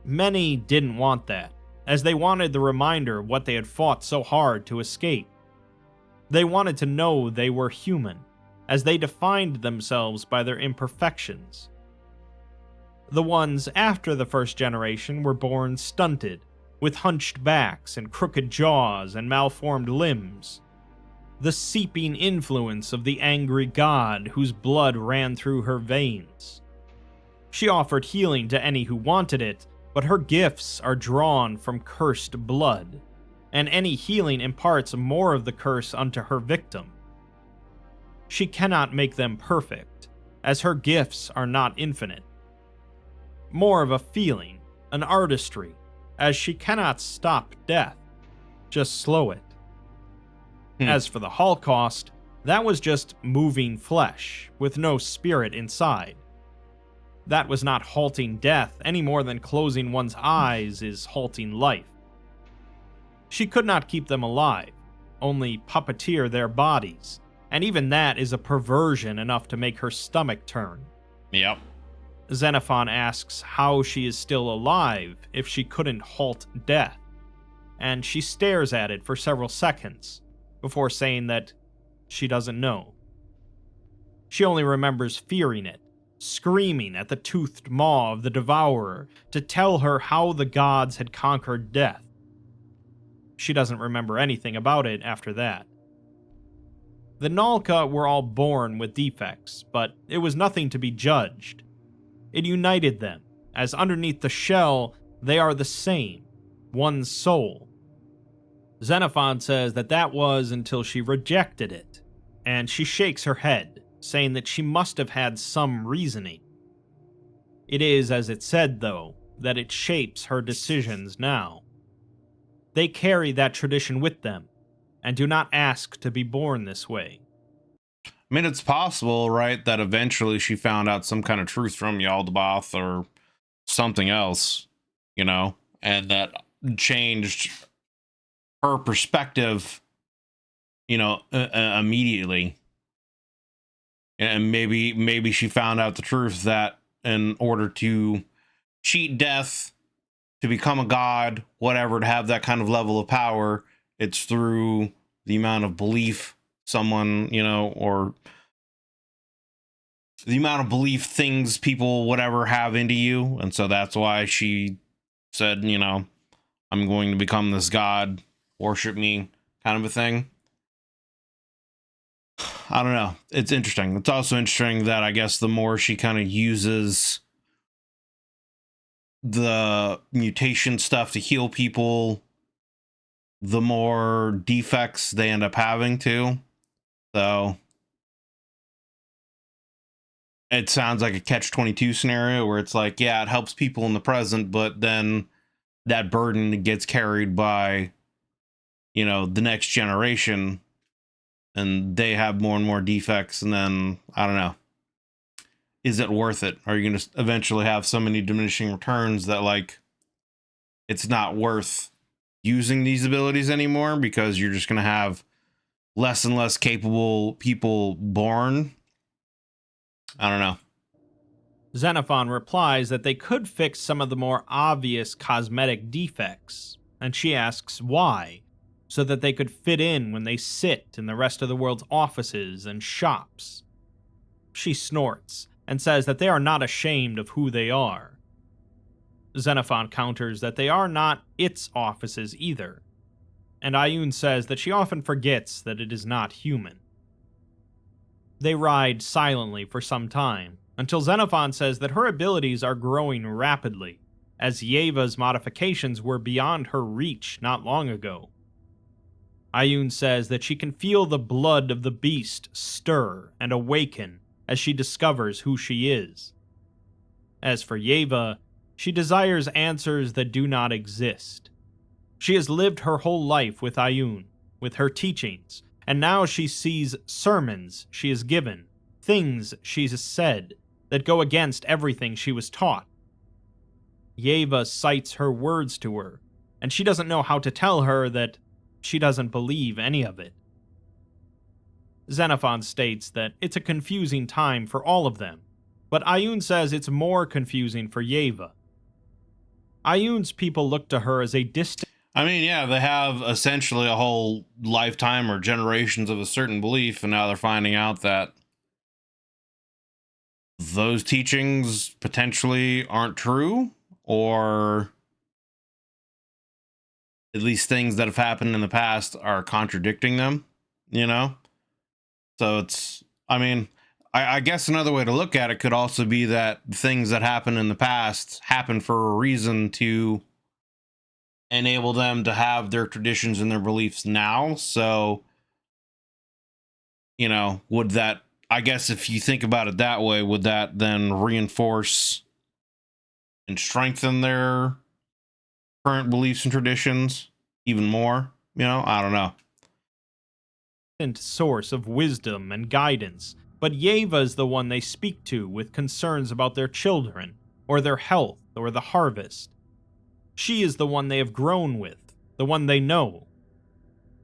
Many didn't want that, as they wanted the reminder of what they had fought so hard to escape. They wanted to know they were human, as they defined themselves by their imperfections. The ones after the first generation were born stunted, with hunched backs and crooked jaws and malformed limbs. The seeping influence of the angry god whose blood ran through her veins. She offered healing to any who wanted it, but her gifts are drawn from cursed blood, and any healing imparts more of the curse unto her victim. She cannot make them perfect, as her gifts are not infinite. More of a feeling, an artistry, as she cannot stop death, just slow it. As for the Holocaust, that was just moving flesh, with no spirit inside. That was not halting death any more than closing one's eyes is halting life. She could not keep them alive, only puppeteer their bodies, and even that is a perversion enough to make her stomach turn. Yep. Xenophon asks how she is still alive if she couldn't halt death, and she stares at it for several seconds, before saying that she doesn't know. She only remembers fearing it, screaming at the toothed maw of the devourer to tell her how the gods had conquered death. She doesn't remember anything about it after that. The Nalka were all born with defects, but it was nothing to be judged. It united them, as underneath the shell, they are the same, one soul. Xenophon says that was until she rejected it, and she shakes her head, saying that she must have had some reasoning. It is as it said, though, that it shapes her decisions now. They carry that tradition with them, and do not ask to be born this way. I mean, it's possible, right, that eventually she found out some kind of truth from Yaldabaoth or something else, you know, and that changed her perspective, you know, immediately. And maybe she found out the truth that in order to cheat death, to become a god, whatever, to have that kind of level of power, it's through the amount of belief someone, you know, or the amount of belief things people, whatever, have into you. And so that's why she said, you know, I'm going to become this god, worship me, kind of a thing. I don't know. It's interesting. It's also interesting that I guess the more she kind of uses the mutation stuff to heal people, the more defects they end up having too. So it sounds like a catch-22 scenario where it's like, yeah, it helps people in the present, but then that burden gets carried by, you know, the next generation, and they have more and more defects, and then, I don't know. Is it worth it? Are you going to eventually have so many diminishing returns that, like, it's not worth using these abilities anymore because you're just going to have less and less capable people born? I don't know. Xenophon replies that they could fix some of the more obvious cosmetic defects, and she asks why, so that they could fit in when they sit in the rest of the world's offices and shops. She snorts and says that they are not ashamed of who they are. Xenophon counters that they are not its offices either, and Ioun says that she often forgets that it is not human. They ride silently for some time, until Xenophon says that her abilities are growing rapidly, as Yeva's modifications were beyond her reach not long ago. Ioun says that she can feel the blood of the beast stir and awaken as she discovers who she is. As for Yeva, she desires answers that do not exist. She has lived her whole life with Ioun, with her teachings, and now she sees sermons she is given, things she has said, that go against everything she was taught. Yeva cites her words to her, and she doesn't know how to tell her that she doesn't believe any of it. Xenophon states that it's a confusing time for all of them, but Ioun says it's more confusing for Yeva. Ioun's people look to her as a distant... I mean, yeah, they have essentially a whole lifetime or generations of a certain belief, and now they're finding out that those teachings potentially aren't true, or at least things that have happened in the past are contradicting them, you know? So it's, I mean, I guess another way to look at it could also be that things that happen in the past happen for a reason to enable them to have their traditions and their beliefs now. So, you know, would that, I guess if you think about it that way, would that then reinforce and strengthen their current beliefs and traditions even more? You know, I don't know. Source of wisdom and guidance, but Yeva is the one they speak to with concerns about their children, or their health, or the harvest. She is the one they have grown with, the one they know.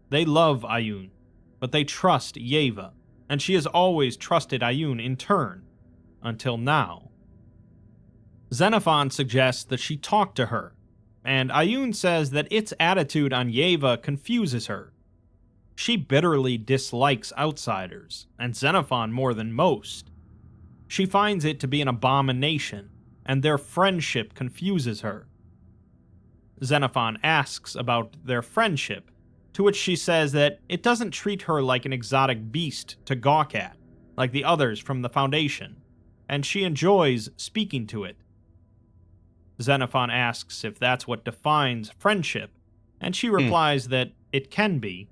They love Ayun, but they trust Yeva, and she has always trusted Ayun in turn, until now. Xenophon suggests that she talk to her, and Ayun says that its attitude on Yeva confuses her. She bitterly dislikes outsiders, and Xenophon more than most. She finds it to be an abomination, and their friendship confuses her. Xenophon asks about their friendship, to which she says that it doesn't treat her like an exotic beast to gawk at, like the others from the Foundation, and she enjoys speaking to it. Xenophon asks if that's what defines friendship, and she replies that it can be.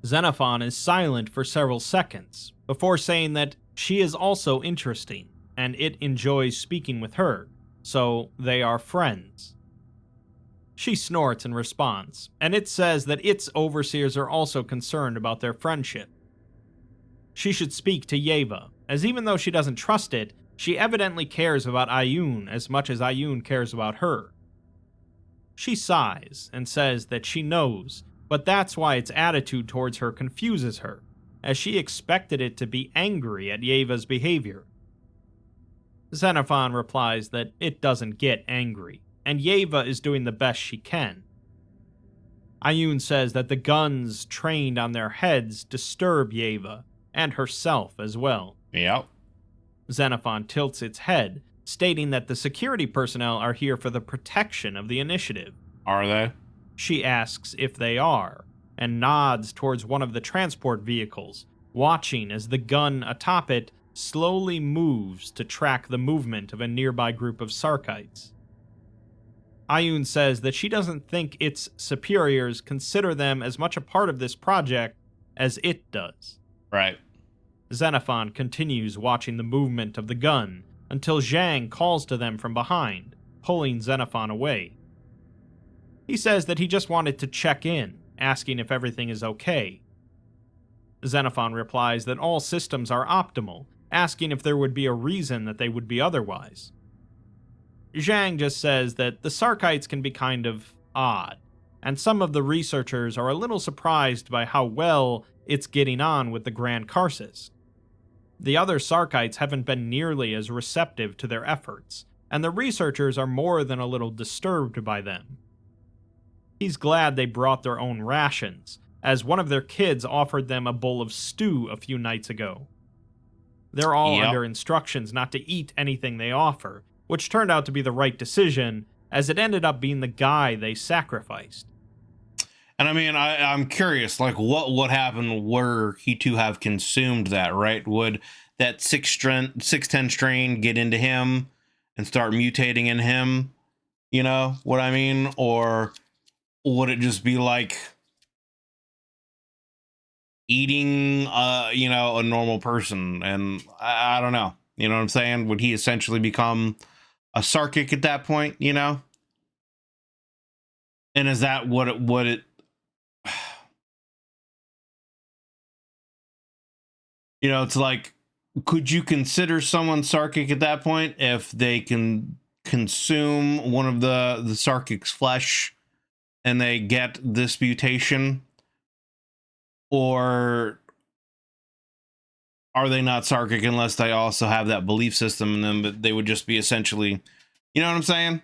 Xenophon is silent for several seconds, before saying that she is also interesting, and it enjoys speaking with her, so they are friends. She snorts in response, and it says that its overseers are also concerned about their friendship. She should speak to Yeva, as even though she doesn't trust it, she evidently cares about Ayun as much as Ayun cares about her. She sighs and says that she knows, but that's why its attitude towards her confuses her, as she expected it to be angry at Yeva's behavior. Xenophon replies that it doesn't get angry, and Yeva is doing the best she can. Ayun says that the guns trained on their heads disturb Yeva, and herself as well. Yep. Xenophon tilts its head, stating that the security personnel are here for the protection of the initiative. Are they? She asks if they are, and nods towards one of the transport vehicles, watching as the gun atop it slowly moves to track the movement of a nearby group of Sarkites. Ayun says that she doesn't think its superiors consider them as much a part of this project as it does. Right. Xenophon continues watching the movement of the gun until Zhang calls to them from behind, pulling Xenophon away. He says that he just wanted to check in, asking if everything is okay. Xenophon replies that all systems are optimal, asking if there would be a reason that they would be otherwise. Zhang just says that the Sarkites can be kind of odd, and some of the researchers are a little surprised by how well it's getting on with the Grand Karsus. The other Sarkites haven't been nearly as receptive to their efforts, and the researchers are more than a little disturbed by them. He's glad they brought their own rations, as one of their kids offered them a bowl of stew a few nights ago. They're all under instructions not to eat anything they offer, which turned out to be the right decision, as it ended up being the guy they sacrificed. And I mean, I'm curious, like, what would happen were he to have consumed that, right? Would that 610 strain get into him and start mutating in him? You know what I mean? Or would it just be like eating, you know, a normal person? And I don't know. You know what I'm saying? Would he essentially become a Sarkic at that point, you know? And is that what it you know, it's like, could you consider someone Sarkic at that point if they can consume one of the Sarkic's flesh and they get this mutation? Or are they not Sarkic unless they also have that belief system in them, but they would just be essentially, you know what I'm saying?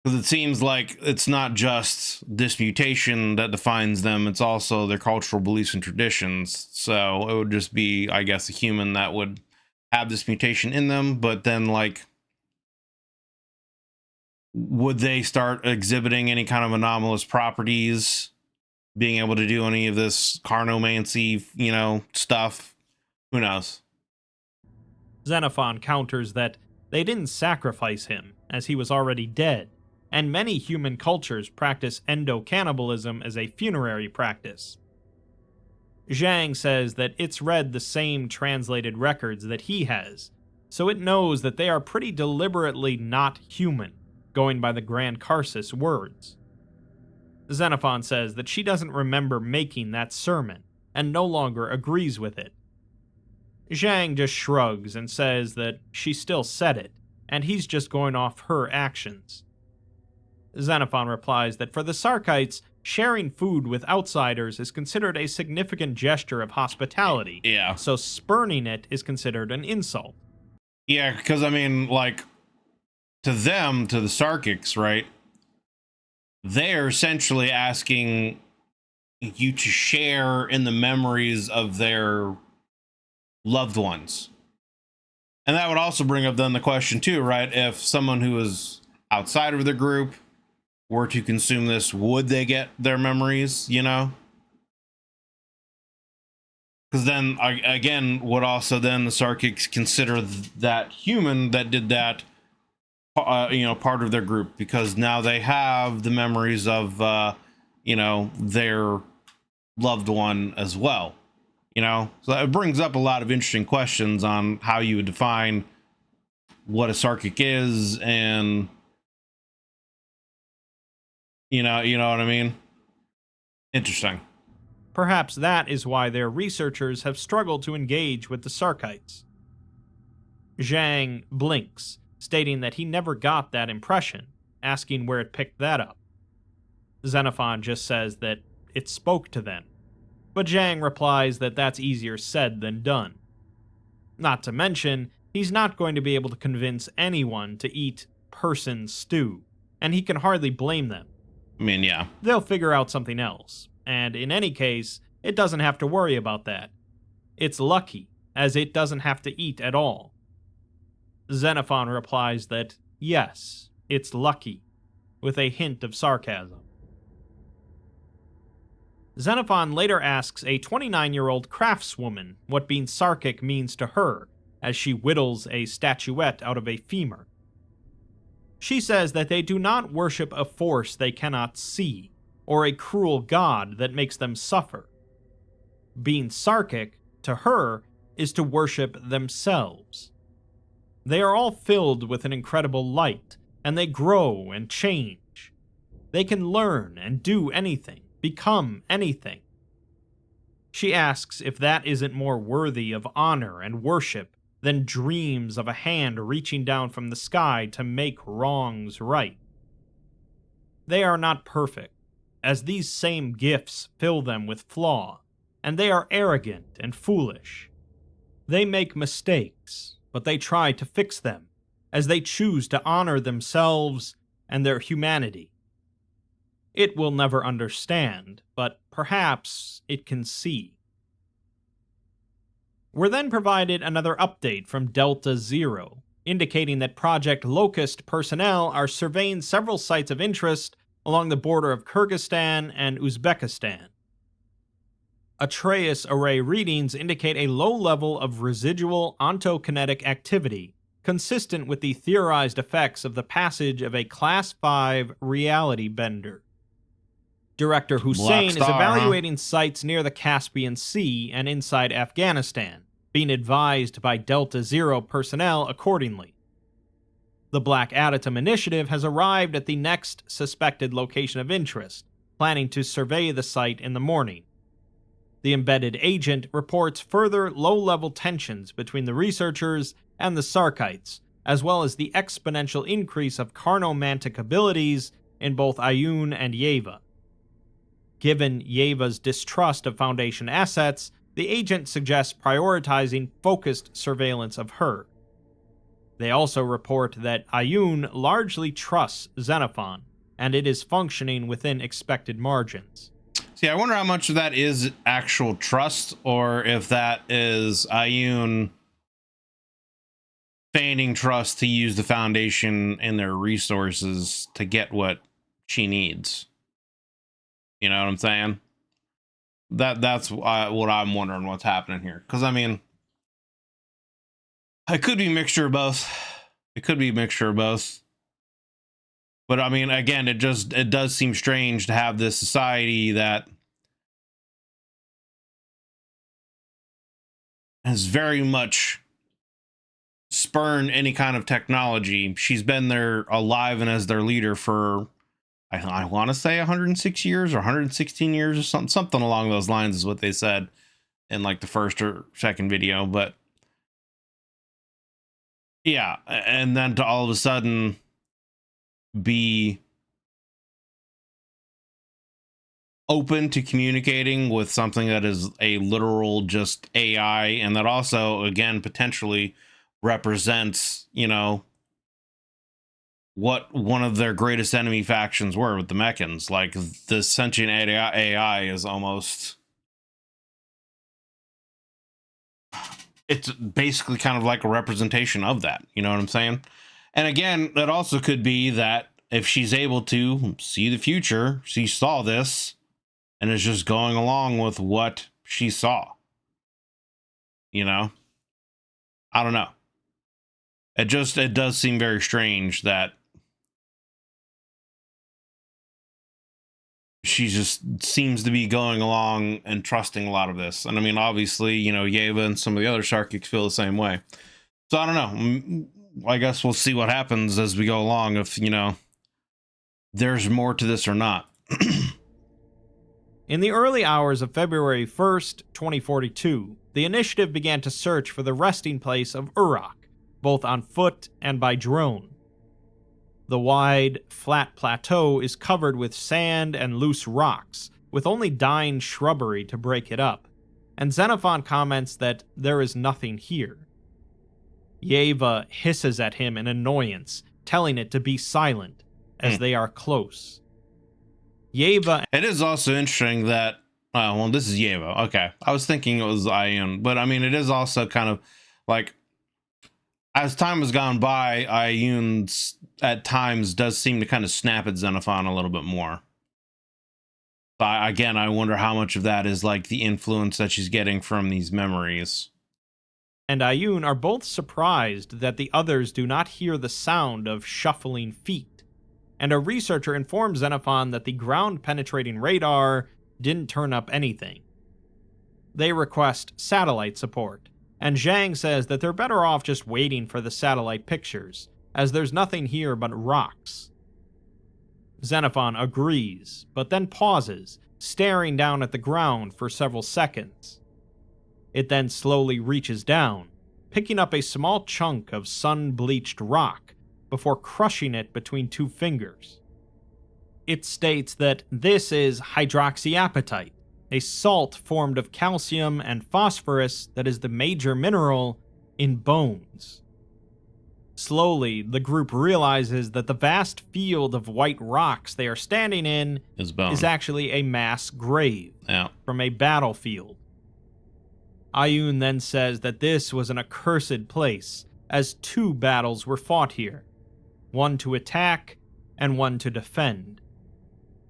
Because it seems like it's not just this mutation that defines them, it's also their cultural beliefs and traditions. So it would just be, I guess, a human that would have this mutation in them, but then like, would they start exhibiting any kind of anomalous properties, being able to do any of this carnomancy, stuff? Who knows? Xenophon counters that they didn't sacrifice him, as he was already dead, and many human cultures practice endocannibalism as a funerary practice. Zhang says that it's read the same translated records that he has, so it knows that they are pretty deliberately not human, going by the Grand Karsus words. Xenophon says that she doesn't remember making that sermon, and no longer agrees with it. Zhang just shrugs and says that she still said it, and he's just going off her actions. Xenophon replies that for the Sarkites, sharing food with outsiders is considered a significant gesture of hospitality, Yeah. so spurning it is considered an insult. Yeah, because I mean, like, to them, to the Sarkics, right? They're essentially asking you to share in the memories of their loved ones. And that would also bring up then the question too, right? If someone who is outside of the group were to consume this, would they get their memories, Because then, again, would also then the Sarkics consider that human that did that, part of their group, because now they have the memories of, their loved one as well, So that brings up a lot of interesting questions on how you would define what a Sarkic is, and you know what I mean? Interesting. Perhaps that is why their researchers have struggled to engage with the Sarkites. Zhang blinks, stating that he never got that impression, asking where it picked that up. Xenophon just says that it spoke to them, but Zhang replies that that's easier said than done. Not to mention, he's not going to be able to convince anyone to eat person stew, and he can hardly blame them. I mean, yeah. They'll figure out something else, and in any case, it doesn't have to worry about that. It's lucky, as it doesn't have to eat at all. Xenophon replies that, yes, it's lucky, with a hint of sarcasm. Xenophon later asks a 29-year-old craftswoman what being Sarkic means to her, as she whittles a statuette out of a femur. She says that they do not worship a force they cannot see, or a cruel god that makes them suffer. Being Sarkic, to her, is to worship themselves. They are all filled with an incredible light, and they grow and change. They can learn and do anything, become anything. She asks if that isn't more worthy of honor and worship than dreams of a hand reaching down from the sky to make wrongs right. They are not perfect, as these same gifts fill them with flaw, and they are arrogant and foolish. They make mistakes, but they try to fix them, as they choose to honor themselves and their humanity. It will never understand, but perhaps it can see. We're then provided another update from Delta Zero, indicating that Project Locust personnel are surveying several sites of interest along the border of Kyrgyzstan and Uzbekistan. Atreus array readings indicate a low level of residual ontokinetic activity, consistent with the theorized effects of the passage of a Class 5 reality bender. Director Hussein is evaluating sites near the Caspian Sea and inside Afghanistan, being advised by Delta Zero personnel accordingly. The Black Adytum Initiative has arrived at the next suspected location of interest, planning to survey the site in the morning. The embedded agent reports further low-level tensions between the researchers and the Sarkites, as well as the exponential increase of carnomantic abilities in both Adytum and Yeva. Given Yeva's distrust of Foundation assets, the agent suggests prioritizing focused surveillance of her. They also report that Adytum largely trusts Xenophon, and it is functioning within expected margins. See, I wonder how much of that is actual trust, or if that is Adytum feigning trust to use the Foundation and their resources to get what she needs. You know what I'm saying? That's what I'm wondering what's happening here. Because, I mean, it could be a mixture of both. It could be a mixture of both. But, I mean, again, it does seem strange to have this society that has very much spurned any kind of technology. She's been there alive and as their leader for, I want to say 106 years or 116 years or something along those lines is what they said in like the first or second video. But yeah, and then to all of a sudden be open to communicating with something that is a literal just AI, and that also, again, potentially represents, you know, what one of their greatest enemy factions were with the Mechans. Like, the sentient AI is almost, it's basically kind of like a representation of that. You know what I'm saying? And again, it also could be that if she's able to see the future, she saw this and is just going along with what she saw. You know? I don't know. It does seem very strange that she just seems to be going along and trusting a lot of this. And I mean, obviously, you know, Yeva and some of the other Sarkics feel the same way. So I don't know. I guess we'll see what happens as we go along, if, you know, there's more to this or not. In the early hours of February 1st, 2042, the initiative began to search for the resting place of Uruk, both on foot and by drone. The wide, flat plateau is covered with sand and loose rocks, with only dying shrubbery to break it up, and Xenophon comments that there is nothing here. Yeva hisses at him in annoyance, telling it to be silent, as they are close. Yeva... It is also interesting that, well, this is Yeva. Okay. I was thinking it was Ioun, but I mean, it is also kind of like, as time has gone by, Ioun at times does seem to kind of snap at Xenophon a little bit more. Again, I wonder how much of that is like the influence that she's getting from these memories. And Ioun are both surprised that the others do not hear the sound of shuffling feet, and a researcher informs Xenophon that the ground-penetrating radar didn't turn up anything. They request satellite support, and Zhang says that they're better off just waiting for the satellite pictures, as there's nothing here but rocks. Xenophon agrees, but then pauses, staring down at the ground for several seconds. It then slowly reaches down, picking up a small chunk of sun-bleached rock before crushing it between two fingers. It states that this is hydroxyapatite, a salt formed of calcium and phosphorus that is the major mineral in bones. Slowly, the group realizes that the vast field of white rocks they are standing in is actually a mass grave from a battlefield. Ioun then says that this was an accursed place, as two battles were fought here, one to attack and one to defend.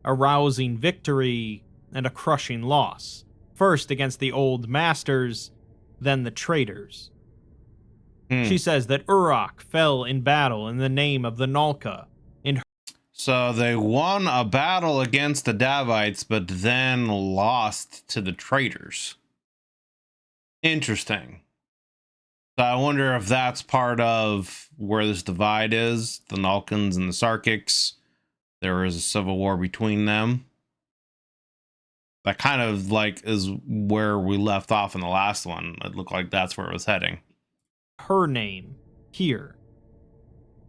A rousing victory and a crushing loss, first against the old masters, then the traitors. She says that Uruk fell in battle in the name of the Nalka. So they won a battle against the Davites, but then lost to the traitors. Interesting. So I wonder if that's part of where this divide is. The Nalkans and the Sarkics. There is a civil war between them. That kind of like is where we left off in the last one. It looked like that's where it was heading. Her name here.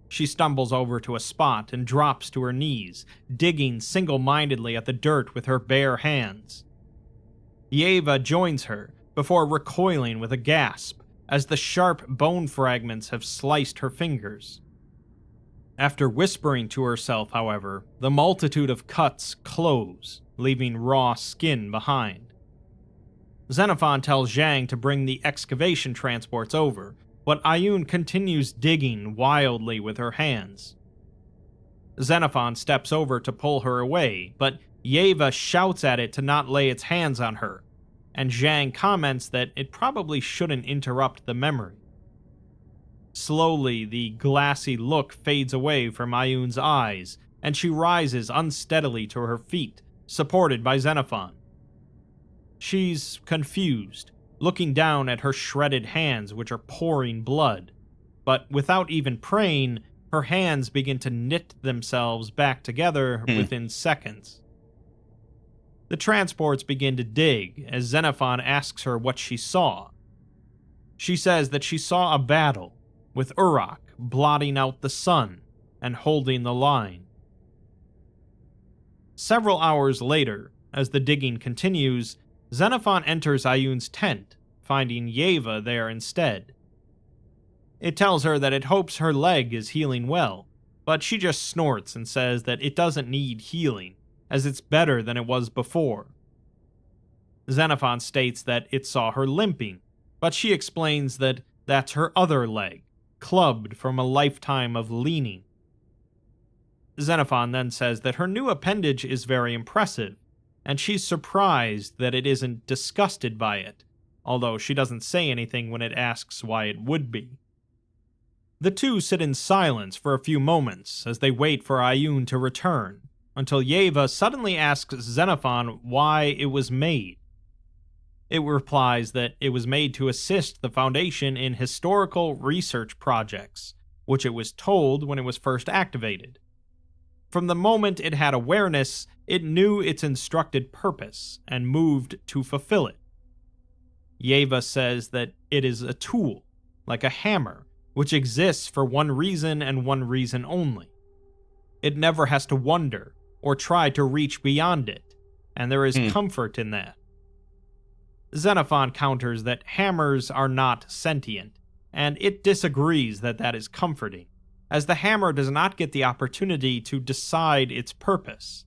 She stumbles over to a spot and drops to her knees, digging single-mindedly at the dirt with her bare hands. Yeva joins her before recoiling with a gasp as the sharp bone fragments have sliced her fingers. After whispering to herself, however, the multitude of cuts close, leaving raw skin behind. Xenophon tells Zhang to bring the excavation transports over, but Ayun continues digging wildly with her hands. Xenophon steps over to pull her away, but Yeva shouts at it to not lay its hands on her, and Zhang comments that it probably shouldn't interrupt the memory. Slowly, the glassy look fades away from Ayun's eyes, and she rises unsteadily to her feet, supported by Xenophon. She's confused, looking down at her shredded hands which are pouring blood, but without even praying, her hands begin to knit themselves back together within seconds. The transports begin to dig as Xenophon asks her what she saw. She says that she saw a battle, with Uruk blotting out the sun and holding the line. Several hours later, as the digging continues, Xenophon enters Ayun's tent, finding Yeva there instead. It tells her that it hopes her leg is healing well, but she just snorts and says that it doesn't need healing, as it's better than it was before. Xenophon states that it saw her limping, but she explains that that's her other leg, clubbed from a lifetime of leaning. Xenophon then says that her new appendage is very impressive, and she's surprised that it isn't disgusted by it, although she doesn't say anything when it asks why it would be. The two sit in silence for a few moments as they wait for Ayun to return, until Yeva suddenly asks Xenophon why it was made. It replies that it was made to assist the Foundation in historical research projects, which it was told when it was first activated. From the moment it had awareness, it knew its instructed purpose and moved to fulfill it. Yeva says that it is a tool, like a hammer, which exists for one reason and one reason only. It never has to wonder or try to reach beyond it, and there is comfort in that. Xenophon counters that hammers are not sentient, and it disagrees that that is comforting, as the hammer does not get the opportunity to decide its purpose.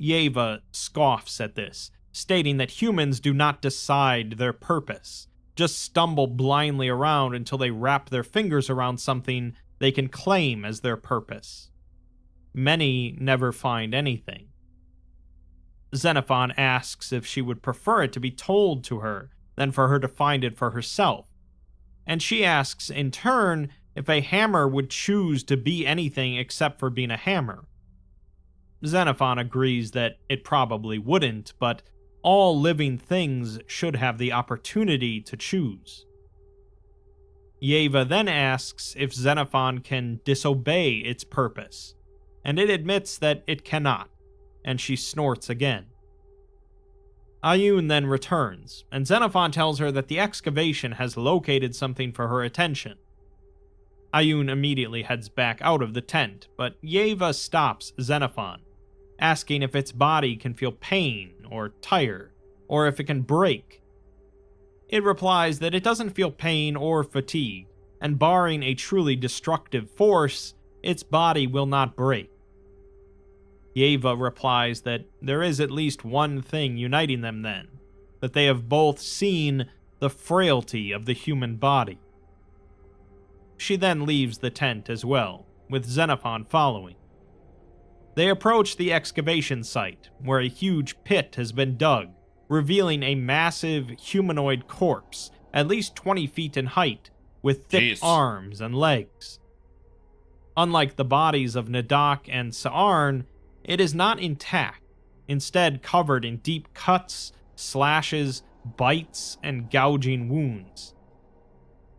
Yeva scoffs at this, stating that humans do not decide their purpose, just stumble blindly around until they wrap their fingers around something they can claim as their purpose. Many never find anything. Xenophon asks if she would prefer it to be told to her than for her to find it for herself, and she asks in turn if a hammer would choose to be anything except for being a hammer. Xenophon agrees that it probably wouldn't, but all living things should have the opportunity to choose. Yeva then asks if Xenophon can disobey its purpose, and it admits that it cannot, and she snorts again. Ayun then returns, and Xenophon tells her that the excavation has located something for her attention. Ayun immediately heads back out of the tent, but Yeva stops Xenophon, asking if its body can feel pain or tire, or if it can break. It replies that it doesn't feel pain or fatigue, and barring a truly destructive force, its body will not break. Yeva replies that there is at least one thing uniting them then, that they have both seen the frailty of the human body. She then leaves the tent as well, with Xenophon following. They approach the excavation site, where a huge pit has been dug, revealing a massive humanoid corpse, at least 20 feet in height, with thick arms and legs. Unlike the bodies of Nadak and Sa'arn, it is not intact, instead covered in deep cuts, slashes, bites, and gouging wounds.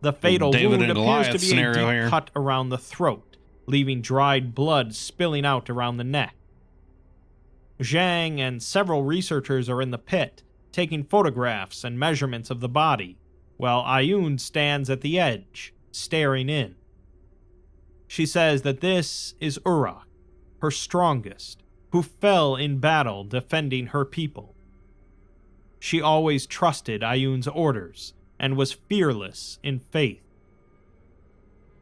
The fatal wound appears to be a deep cut around the throat, leaving dried blood spilling out around the neck. Zhang and several researchers are in the pit, taking photographs and measurements of the body, while Ayun stands at the edge, staring in. She says that this is Uruk, her strongest, who fell in battle defending her people. She always trusted Ayun's orders, and was fearless in faith.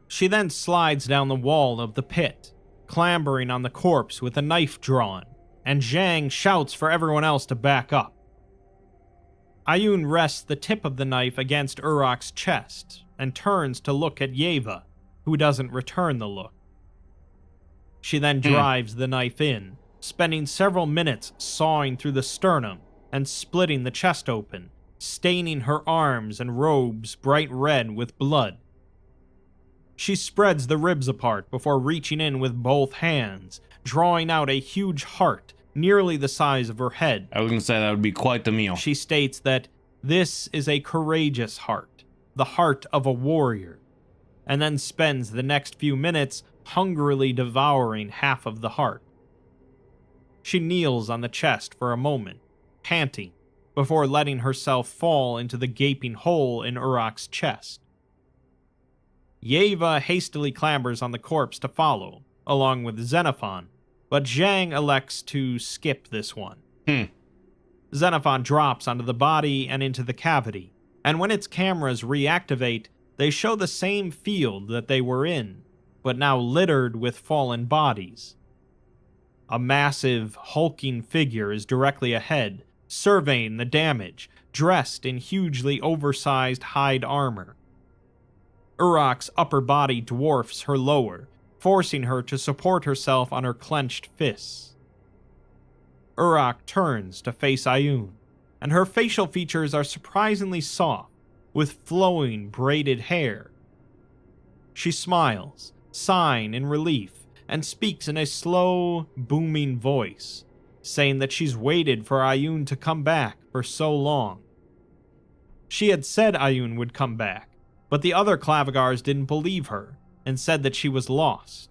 She then slides down the wall of the pit, clambering on the corpse with a knife drawn, and Zhang shouts for everyone else to back up. Ayun rests the tip of the knife against Uruk's chest, and turns to look at Yeva, who doesn't return the look. She then drives the knife in, spending several minutes sawing through the sternum and splitting the chest open, staining her arms and robes bright red with blood. She spreads the ribs apart before reaching in with both hands, drawing out a huge heart nearly the size of her head. I was going to say that would be quite the meal. She states that this is a courageous heart, the heart of a warrior, and then spends the next few minutes hungrily devouring half of the heart. She kneels on the chest for a moment, panting, before letting herself fall into the gaping hole in Urok's chest. Yeva hastily clambers on the corpse to follow, along with Xenophon, but Zhang elects to skip this one. Xenophon drops onto the body and into the cavity, and when its cameras reactivate, they show the same field that they were in, but now littered with fallen bodies. A massive, hulking figure is directly ahead, surveying the damage, dressed in hugely oversized hide armor. Urok's upper body dwarfs her lower, forcing her to support herself on her clenched fists. Urok turns to face Ioun, and her facial features are surprisingly soft, with flowing braided hair. She smiles, sighing in relief, and speaks in a slow, booming voice, saying that she's waited for Ioun to come back for so long. She had said Ioun would come back, but the other Clavigars didn't believe her, and said that she was lost.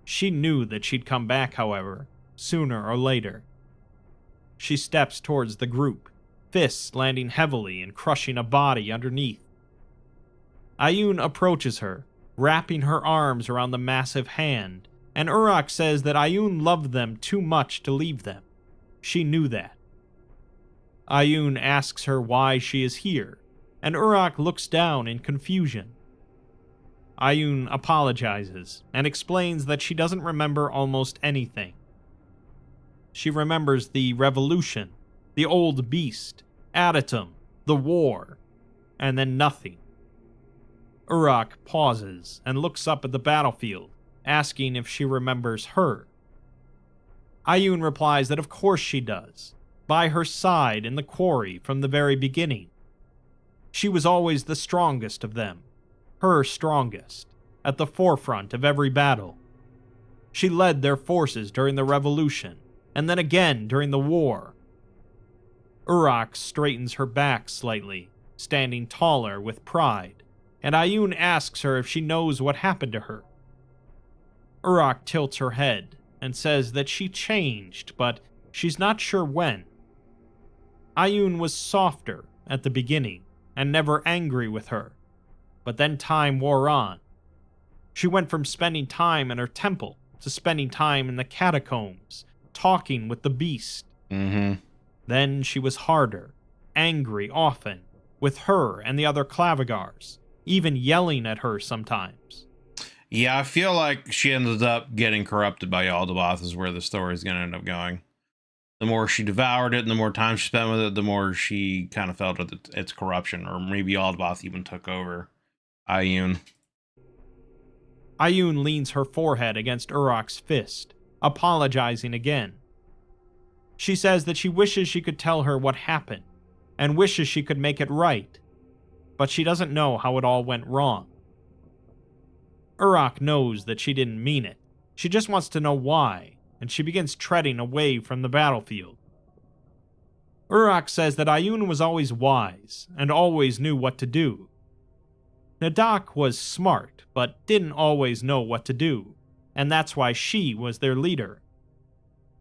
She knew that she'd come back, however, sooner or later. She steps towards the group, fists landing heavily and crushing a body underneath. Ioun approaches her, wrapping her arms around the massive hand, and Urok says that Ioun loved them too much to leave them. She knew that. Ioun asks her why she is here, and Urok looks down in confusion. Ioun apologizes and explains that she doesn't remember almost anything. She remembers the revolution, the old beast, Adytum, the war, and then nothing. Urok pauses and looks up at the battlefield, asking if she remembers her. Ioun replies that of course she does, by her side in the quarry from the very beginning. She was always the strongest of them, her strongest, at the forefront of every battle. She led their forces during the revolution, and then again during the war. Urok straightens her back slightly, standing taller with pride, and Ioun asks her if she knows what happened to her. Urok tilts her head and says that she changed, but she's not sure when. Ioun was softer at the beginning, and never angry with her, but then time wore on. She went from spending time in her temple to spending time in the catacombs, talking with the beast. Then she was harder, angry often, with her and the other Clavigars, even yelling at her sometimes. Yeah, I feel like she ended up getting corrupted by Yaldabaoth is where the story is going to end up going. The more she devoured it and the more time she spent with it, the more she kind of felt its corruption, or maybe Yaldabaoth even took over Ioun. Ioun leans her forehead against Urok's fist, apologizing again. She says that she wishes she could tell her what happened, and wishes she could make it right, but she doesn't know how it all went wrong. Urok knows that she didn't mean it. She just wants to know why, and she begins treading away from the battlefield. Urok says that Ioun was always wise, and always knew what to do. Nadak was smart, but didn't always know what to do, and that's why she was their leader.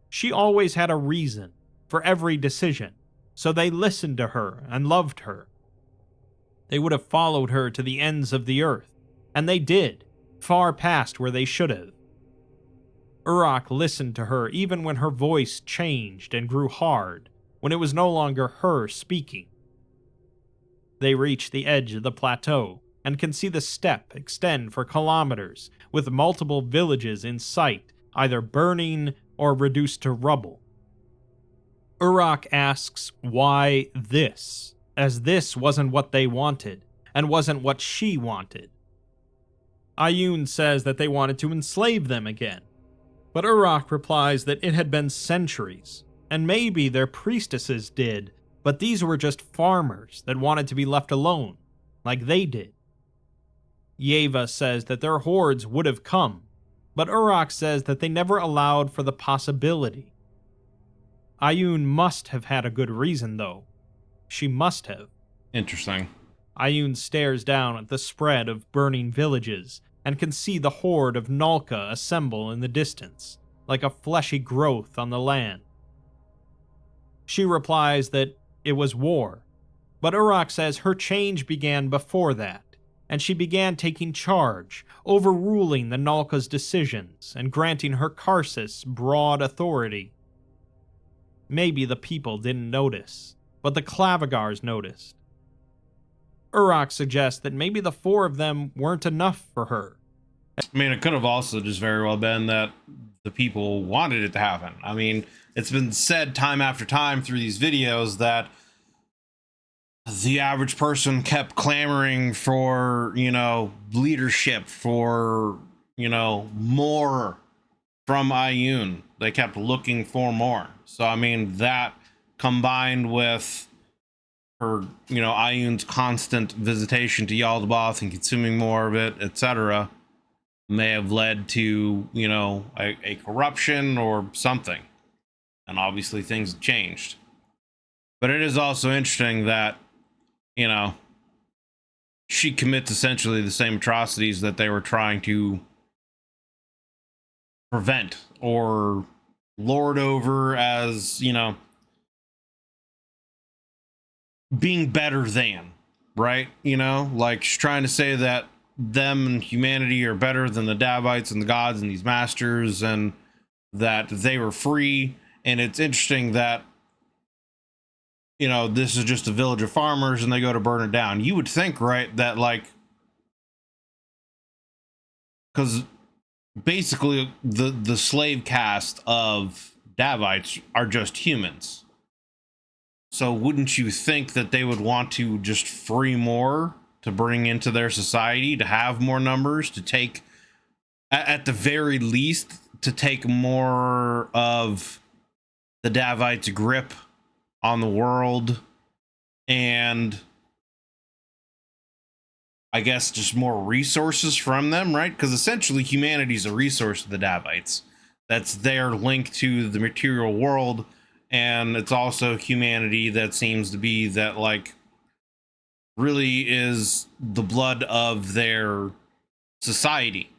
She always had a reason for every decision, so they listened to her and loved her. They would have followed her to the ends of the earth, and they did, far past where they should have. Urok listened to her even when her voice changed and grew hard, when it was no longer her speaking. They reach the edge of the plateau and can see the steppe extend for kilometers, with multiple villages in sight, either burning or reduced to rubble. Urok asks why this, as this wasn't what they wanted, and wasn't what she wanted. Adytum says that they wanted to enslave them again, but Uruk replies that it had been centuries, and maybe their priestesses did, but these were just farmers that wanted to be left alone, like they did. Yeva says that their hordes would have come, but Uruk says that they never allowed for the possibility. Adytum must have had a good reason, though. She must have. Interesting. Adytum stares down at the spread of burning villages and can see the horde of Nalka assemble in the distance, like a fleshy growth on the land. She replies that it was war, but Uruk says her change began before that, and she began taking charge, overruling the Nalka's decisions and granting her Karsus broad authority. Maybe the people didn't notice, but the Clavigars noticed. Uruk suggests that maybe the four of them weren't enough for her. I mean, it could have also just very well been that the people wanted it to happen. I mean, it's been said time after time through these videos that the average person kept clamoring for, leadership, for, more from Adytum. They kept looking for more. So, I mean, that combined with her, Adytum's constant visitation to Yaldabaoth and consuming more of it, etc., may have led to, a corruption or something. And obviously things have changed. But it is also interesting that, she commits essentially the same atrocities that they were trying to prevent or lord over as, being better than, right? Like she's trying to say that them and humanity are better than the Davites and the gods and these masters, and that they were free. And it's interesting that, this is just a village of farmers and they go to burn it down. You would think, right, that because basically the slave caste of Davites are just humans. So wouldn't you think that they would want to just free more to bring into their society, to have more numbers, to take, at the very least, to take more of the Davites' grip on the world, and I guess just more resources from them, right? Because essentially humanity is a resource to the Davites. That's their link to the material world. And it's also humanity that seems to be that, really is the blood of their society.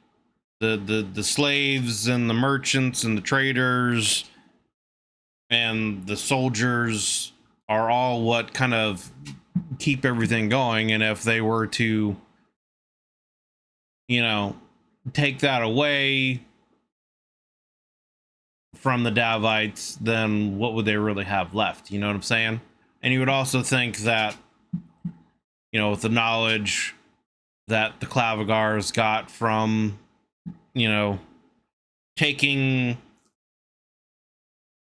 The slaves and the merchants and the traders and the soldiers are all what kind of keep everything going. And if they were to, take that away from the Davites, then what would they really have left? You know what I'm saying? And you would also think that, with the knowledge that the Clavigars got from, taking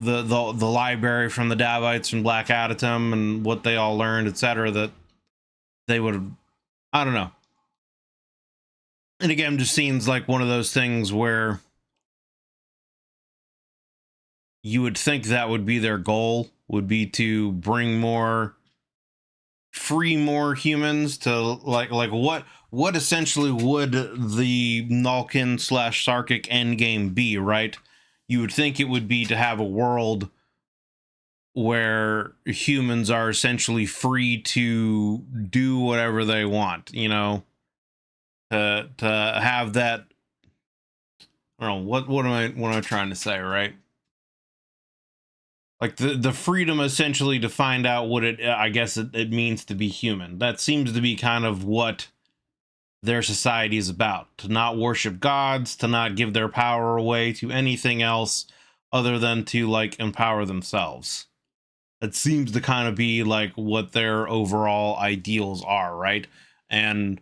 the library from the Davites and Black Adytum and what they all learned, etc., that they would have, I don't know. And again, just seems like one of those things where you would think that would be their goal, would be to bring free more humans to like what essentially would the Nalkin / Sarkic endgame be, right? You would think it would be to have a world where humans are essentially free to do whatever they want, to have that. I don't know, what am I trying to say, right? Like the freedom essentially to find out what it means to be human. That seems to be kind of what their society is about. To not worship gods, to not give their power away to anything else other than to empower themselves. That seems to kind of be what their overall ideals are, right? And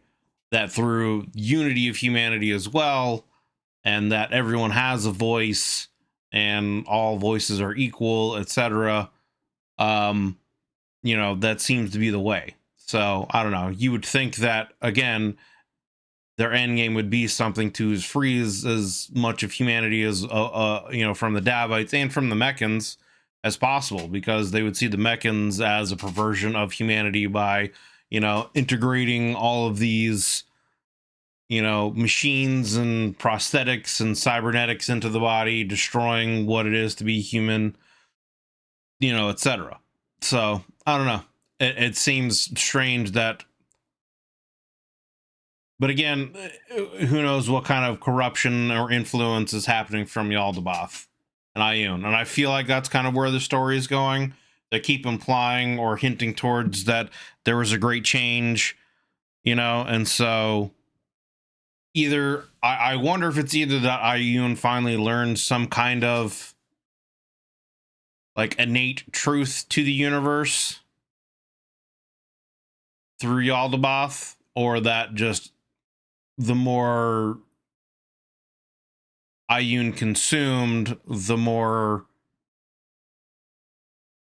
that through unity of humanity as well, and that everyone has a voice and all voices are equal, etc. That seems to be the way. So I don't know. You would think that, again, their end game would be something to freeze as much of humanity as from the Davites and from the Mechans as possible, because they would see the Mechans as a perversion of humanity by integrating all of these machines and prosthetics and cybernetics into the body, destroying what it is to be human, etc. So I don't know. It seems strange that, but again, who knows what kind of corruption or influence is happening from Yaldabaoth and Ioun. And I feel like that's kind of where the story is going. They keep implying or hinting towards that there was a great change, and so either I wonder if it's either that Ioun finally learned some kind of like innate truth to the universe through Yaldabaoth, or that just the more Ioun consumed, the more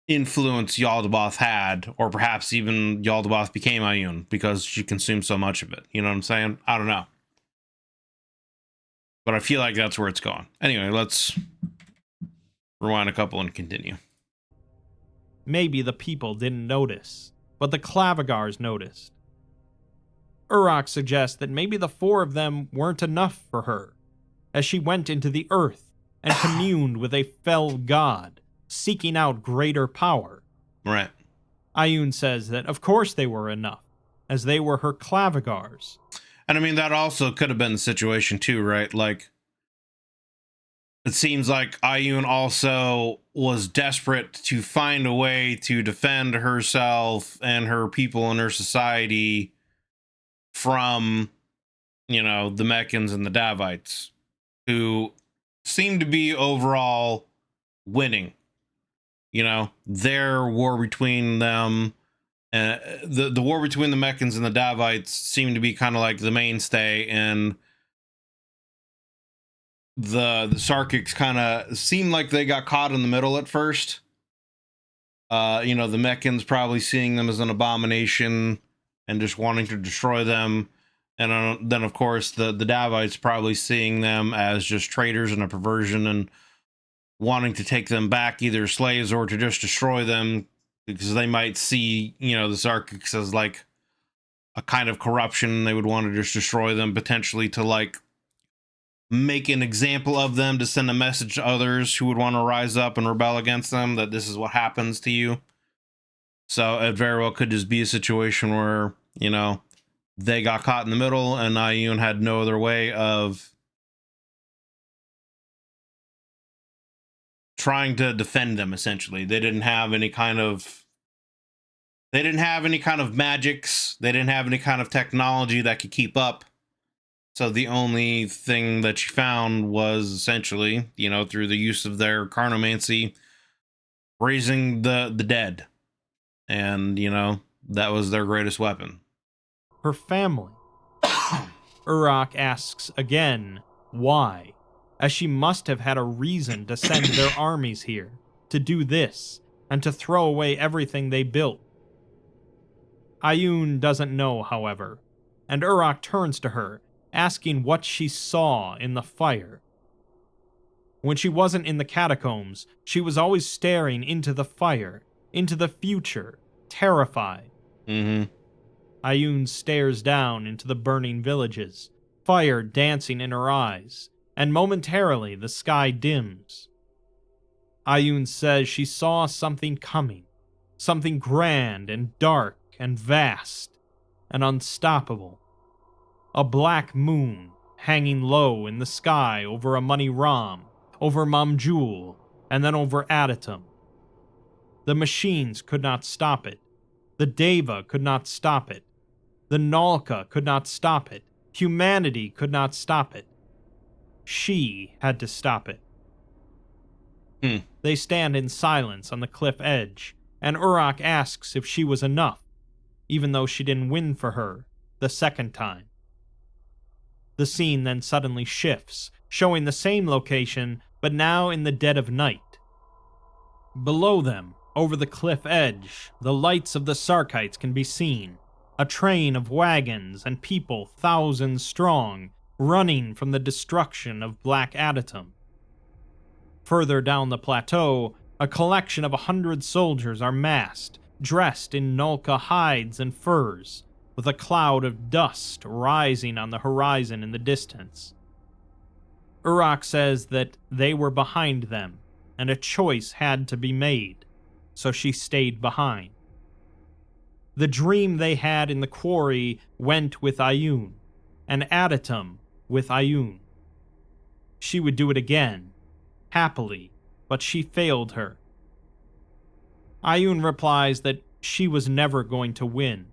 influence Yaldabaoth had, or perhaps even Yaldabaoth became Ioun because she consumed so much of it. You know what I'm saying? I don't know. But I feel like that's where it's going. Anyway, let's rewind a couple and continue. Maybe the people didn't notice, but the Clavigars noticed. Urok suggests that maybe the four of them weren't enough for her, as she went into the earth and communed with a fell god, seeking out greater power. Right. Ioun says that of course they were enough, as they were her Clavigars. And I mean, that also could have been the situation too, right? Like, it seems like Ioun also was desperate to find a way to defend herself and her people and her society from, the Mechans and the Davites, who seem to be overall winning. Their war between them, the war between the Mechans and the Davites seemed to be kind of like the mainstay, and the Sarkics kind of seemed like they got caught in the middle at first. The Mechans probably seeing them as an abomination and just wanting to destroy them. And then, of course, the Davites probably seeing them as just traitors and a perversion and wanting to take them back, either slaves or to just destroy them, because they might see, the Sarkics as like a kind of corruption. They would want to just destroy them, potentially to like make an example of them, to send a message to others who would want to rise up and rebel against them, that this is what happens to you. So it very well could just be a situation where, they got caught in the middle and Ioun had no other way of trying to defend them. Essentially, they didn't have any kind of magics. They didn't have any kind of technology that could keep up. So the only thing that she found was essentially, through the use of their carnomancy, raising the dead. And, that was their greatest weapon. Her family. Urok asks again, why? As she must have had a reason to send their armies here, to do this, and to throw away everything they built. Ioun doesn't know, however, and Urok turns to her, asking what she saw in the fire. When she wasn't in the catacombs, she was always staring into the fire, into the future, terrified. Ioun stares down into the burning villages, fire dancing in her eyes, and momentarily the sky dims. Ioun says she saw something coming, something grand and dark and vast and unstoppable. A black moon hanging low in the sky over Amani Ram, over Mamjul, and then over Adytum. The machines could not stop it. The Deva could not stop it. The Nalka could not stop it. Humanity could not stop it. She had to stop it. They stand in silence on the cliff edge, and Urok asks if she was enough, even though she didn't win for her the second time. The scene then suddenly shifts, showing the same location, but now in the dead of night. Below them, over the cliff edge, the lights of the Sarkites can be seen, a train of wagons and people thousands strong, running from the destruction of Black Adytum. Further down the plateau, a collection of 100 soldiers are massed, dressed in Nulka hides and furs, with a cloud of dust rising on the horizon in the distance. Uruk says that they were behind them, and a choice had to be made, so she stayed behind. The dream they had in the quarry went with Adytum, and Adytum with Adytum. She would do it again, happily, but she failed her. Adytum replies that she was never going to win,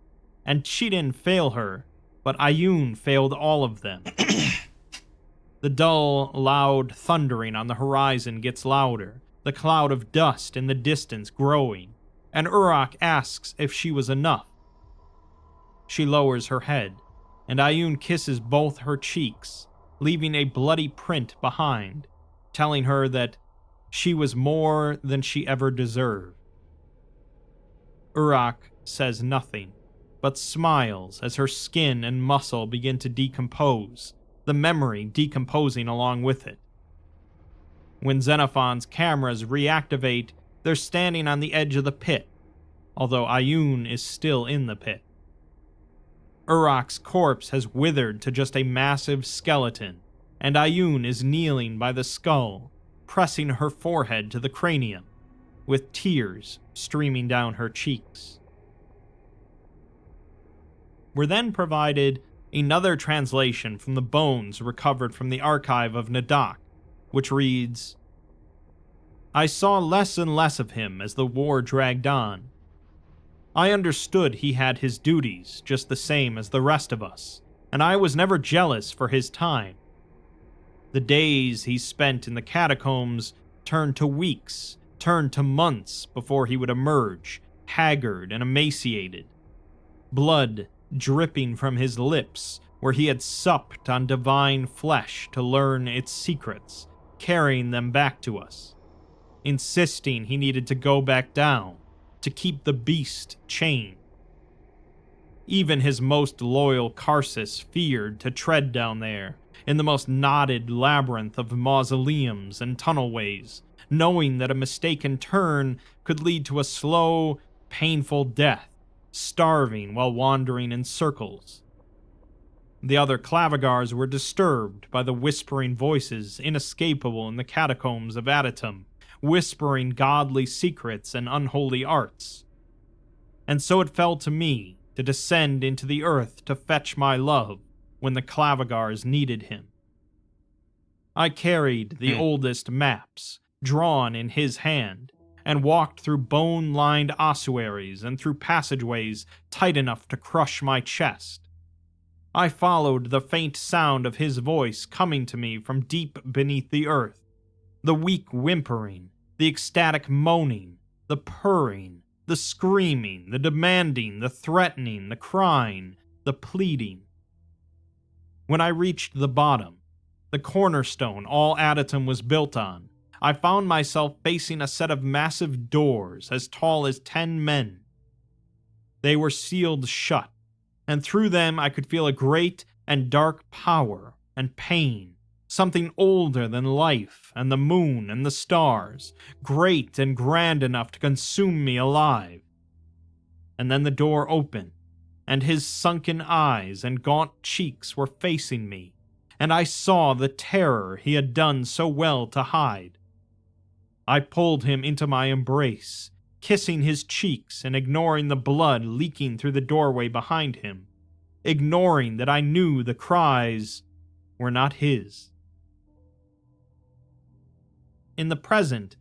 and she didn't fail her, but Adytum failed all of them. The dull, loud thundering on the horizon gets louder, the cloud of dust in the distance growing, and Uruk asks if she was enough. She lowers her head, and Adytum kisses both her cheeks, leaving a bloody print behind, telling her that she was more than she ever deserved. Uruk says nothing, but smiles as her skin and muscle begin to decompose, the memory decomposing along with it. When Xenophon's cameras reactivate, they're standing on the edge of the pit, although Adytum is still in the pit. Uruk's corpse has withered to just a massive skeleton, and Adytum is kneeling by the skull, pressing her forehead to the cranium, with tears streaming down her cheeks. We're then provided another translation from the bones recovered from the archive of Nadak, which reads, "I saw less and less of him as the war dragged on. I understood he had his duties just the same as the rest of us, and I was never jealous for his time. The days he spent in the catacombs turned to weeks, turned to months before he would emerge, haggard and emaciated. Blood dripping from his lips where he had supped on divine flesh to learn its secrets, carrying them back to us, insisting he needed to go back down to keep the beast chained. Even his most loyal Karsus feared to tread down there, in the most knotted labyrinth of mausoleums and tunnelways, knowing that a mistaken turn could lead to a slow, painful death, starving while wandering in circles. The other Clavigars were disturbed by the whispering voices inescapable in the catacombs of Adytum, whispering godly secrets and unholy arts. And so it fell to me to descend into the earth to fetch my love when the Clavigars needed him. I carried the oldest maps, drawn in his hand, and walked through bone-lined ossuaries and through passageways tight enough to crush my chest. I followed the faint sound of his voice coming to me from deep beneath the earth, the weak whimpering, the ecstatic moaning, the purring, the screaming, the demanding, the threatening, the crying, the pleading. When I reached the bottom, the cornerstone all Adytum was built on, I found myself facing a set of massive doors as tall as 10 men. They were sealed shut, and through them I could feel a great and dark power and pain, something older than life and the moon and the stars, great and grand enough to consume me alive. And then the door opened, and his sunken eyes and gaunt cheeks were facing me, and I saw the terror he had done so well to hide. I pulled him into my embrace, kissing his cheeks and ignoring the blood leaking through the doorway behind him, ignoring that I knew the cries were not his. In the present,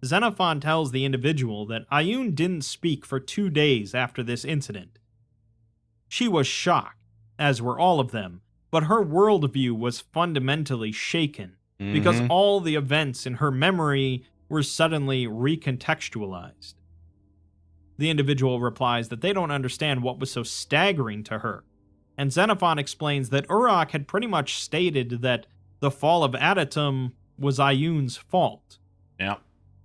Xenophon tells the individual that Adytum didn't speak for 2 days after this incident. She was shocked, as were all of them, but her worldview was fundamentally shaken, because all the events in her memory were suddenly recontextualized. The individual replies that they don't understand what was so staggering to her, and Xenophon explains that Uruk had pretty much stated that the fall of Adytum was Adytum's fault. Yeah.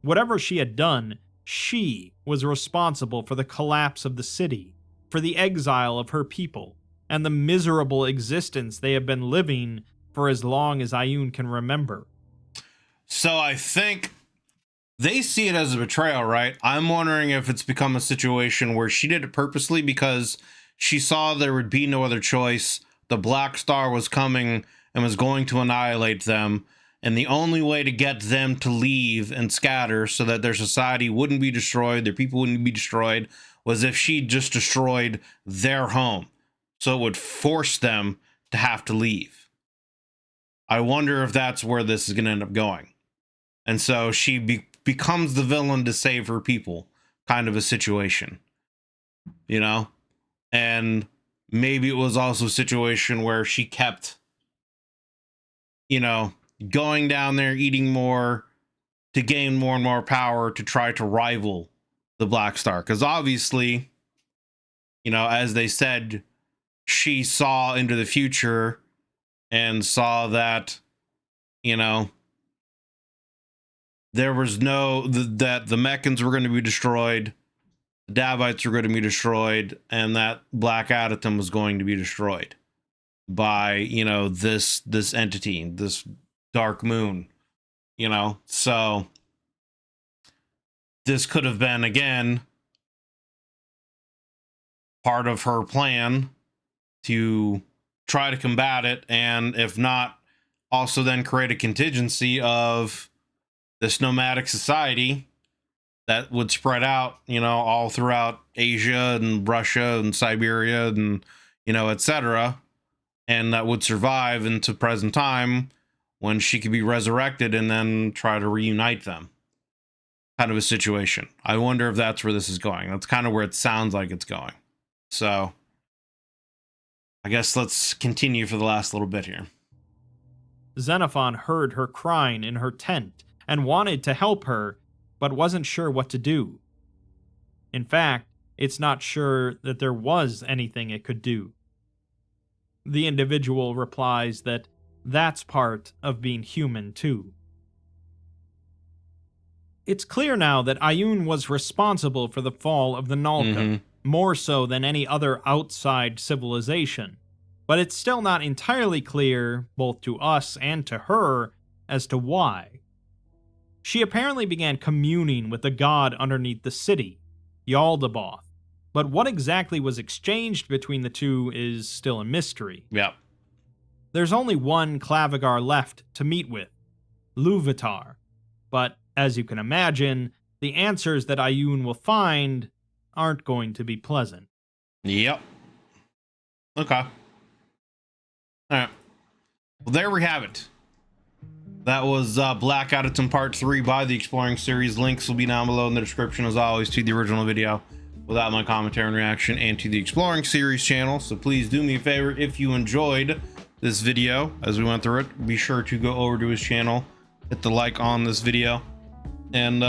Whatever she had done, she was responsible for the collapse of the city, for the exile of her people and the miserable existence they have been living for as long as Adytum can remember. So I think they see it as a betrayal, right? I'm wondering if it's become a situation where she did it purposely because she saw there would be no other choice. The Black Star was coming and was going to annihilate them. And the only way to get them to leave and scatter so that their society wouldn't be destroyed, their people wouldn't be destroyed, was if she just destroyed their home. So it would force them to have to leave. I wonder if that's where this is going to end up going. And so she becomes the villain to save her people, kind of a situation, you know? And maybe it was also a situation where she kept, you know, going down there, eating more to gain more and more power to try to rival the Black Star. Because obviously, you know, as they said, she saw into the future and saw that, you know, there was that the Meccans were going to be destroyed, the Davites were going to be destroyed, and that Black Adytum was going to be destroyed by, you know, this entity, this dark moon, you know. So this could have been, again, part of her plan to try to combat it, and if not, also then create a contingency of this nomadic society that would spread out, you know, all throughout Asia and Russia and Siberia and, you know, etc. And that would survive into present time when she could be resurrected and then try to reunite them. Kind of a situation. I wonder if that's where this is going. That's kind of where it sounds like it's going. So I guess let's continue for the last little bit here. Xenophon heard her crying in her tent and wanted to help her, but wasn't sure what to do. In fact, it's not sure that there was anything it could do. The individual replies that that's part of being human too. It's clear now that Adytum was responsible for the fall of the Nalka, more so than any other outside civilization, but it's still not entirely clear, both to us and to her, as to why. She apparently began communing with the god underneath the city, Yaldabaoth, but what exactly was exchanged between the two is still a mystery. Yep. There's only one Clavigar left to meet with, Luvatar, but as you can imagine, the answers that Adytum will find aren't going to be pleasant. Yep. Okay. Alright. Well, there we have it. That was Black Adytum Part 3 by the Exploring Series. Links will be down below in the description, as always, to the original video without my commentary and reaction, and to the Exploring Series channel. So please do me a favor, if you enjoyed this video as we went through it, be sure to go over to his channel, hit the like on this video, and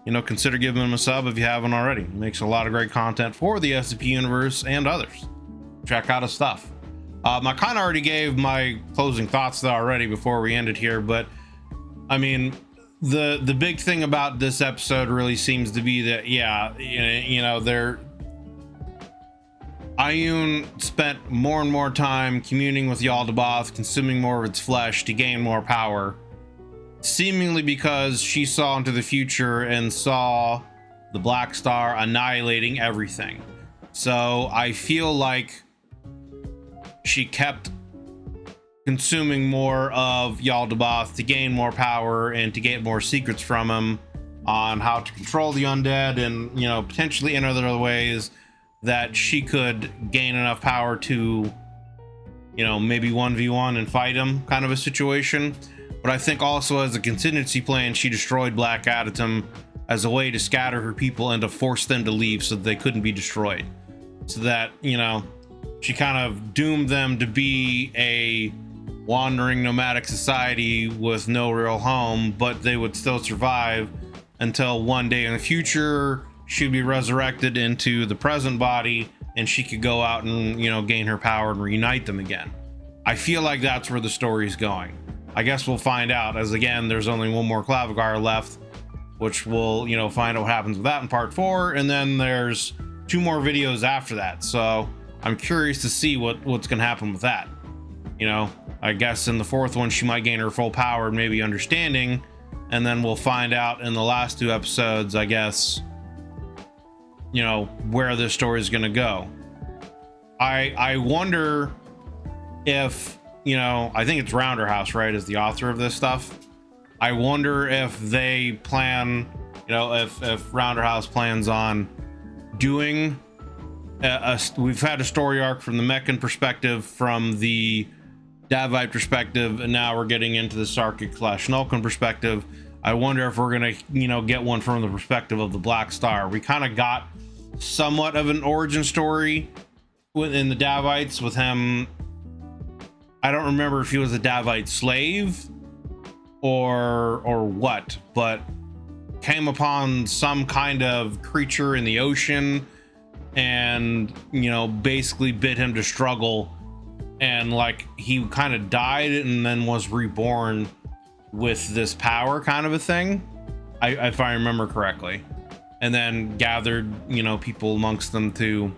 you know, consider giving him a sub if you haven't already. He makes a lot of great content for the SCP universe and others. Check out his stuff. I kind of already gave my closing thoughts though already before we ended here, but I mean, the big thing about this episode really seems to be that, yeah, you know, Adytum spent more and more time communing with Yaldabaoth, consuming more of its flesh to gain more power, seemingly because she saw into the future and saw the Black Star annihilating everything. So I feel like she kept consuming more of Yaldabaoth to gain more power and to get more secrets from him on how to control the undead, and, you know, potentially in other ways that she could gain enough power to, you know, maybe 1v1 and fight him, kind of a situation. But I think also as a contingency plan, she destroyed Black Adytum as a way to scatter her people and to force them to leave so that they couldn't be destroyed. So that, you know, she kind of doomed them to be a wandering nomadic society with no real home, but they would still survive until one day in the future she'd be resurrected into the present body and she could go out and, you know, gain her power and reunite them again. I feel like that's where the story's going. I guess we'll find out, as again, there's only one more Clavigar left, which we'll, you know, find out what happens with that in part 4. And then there's 2 more videos after that. So I'm curious to see what's gonna happen with that. You know, I guess in the 4th one she might gain her full power and maybe understanding, and then we'll find out in the last 2 episodes, I guess, you know, where this story is gonna go. I wonder if, you know, I think it's Rounder House, right, is the author of this stuff. I wonder if they plan, you know, if Rounder House plans on doing we've had a story arc from the Meccan perspective, from the Davite perspective, and now we're getting into the Sarkic/Nulkan perspective. I wonder if we're gonna, you know, get one from the perspective of the Black Star. We kind of got somewhat of an origin story within the Davites with him. I don't remember if he was a Davite slave or what, but came upon some kind of creature in the ocean and, you know, basically bid him to struggle, and like he kind of died and then was reborn with this power, kind of a thing, if I remember correctly, and then gathered, you know, people amongst them to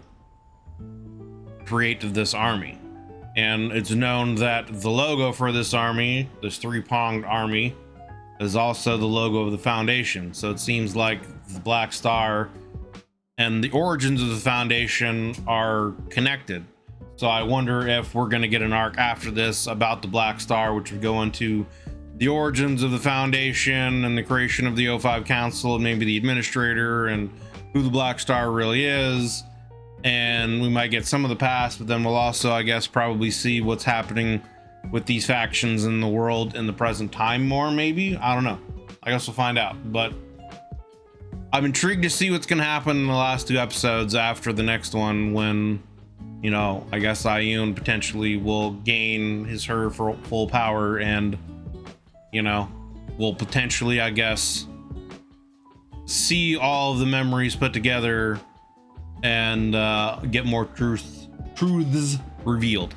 create this army. And it's known that the logo for this army, this 3-pronged army, is also the logo of the Foundation. So it seems like the Black Star and the origins of the Foundation are connected. So I wonder if we're going to get an arc after this about the Black Star, which would go into the origins of the Foundation and the creation of the O5 Council, and maybe the administrator and who the Black Star really is. And we might get some of the past, but then we'll also, I guess, probably see what's happening with these factions in the world in the present time more, maybe. I don't know. I guess we'll find out. But I'm intrigued to see what's going to happen in the last 2 episodes after the next one, when, you know, I guess Adytum potentially will gain her full power, and, you know, will potentially, I guess, see all of the memories put together and get more truths revealed.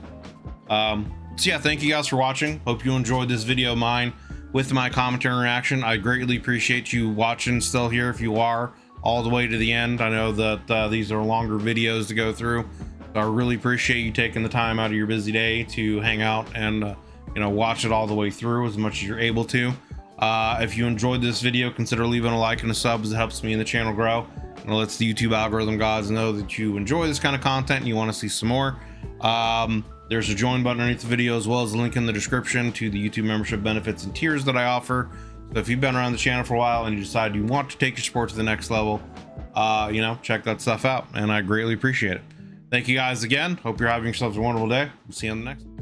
So yeah, thank you guys for watching. Hope you enjoyed this video of mine with my commentary and reaction. I greatly appreciate you watching still here, if you are all the way to the end. I know that these are longer videos to go through, so I really appreciate you taking the time out of your busy day to hang out and you know, watch it all the way through as much as you're able to. If you enjoyed this video, consider leaving a like and a sub, as it helps me and the channel grow, and it lets the YouTube algorithm gods know that you enjoy this kind of content and you want to see some more. There's a join button underneath the video, as well as a link in the description to the YouTube membership benefits and tiers that I offer. So if you've been around the channel for a while and you decide you want to take your support to the next level, you know, check that stuff out, and I greatly appreciate it. Thank you guys again. Hope you're having yourselves a wonderful day. We'll see you on the next one.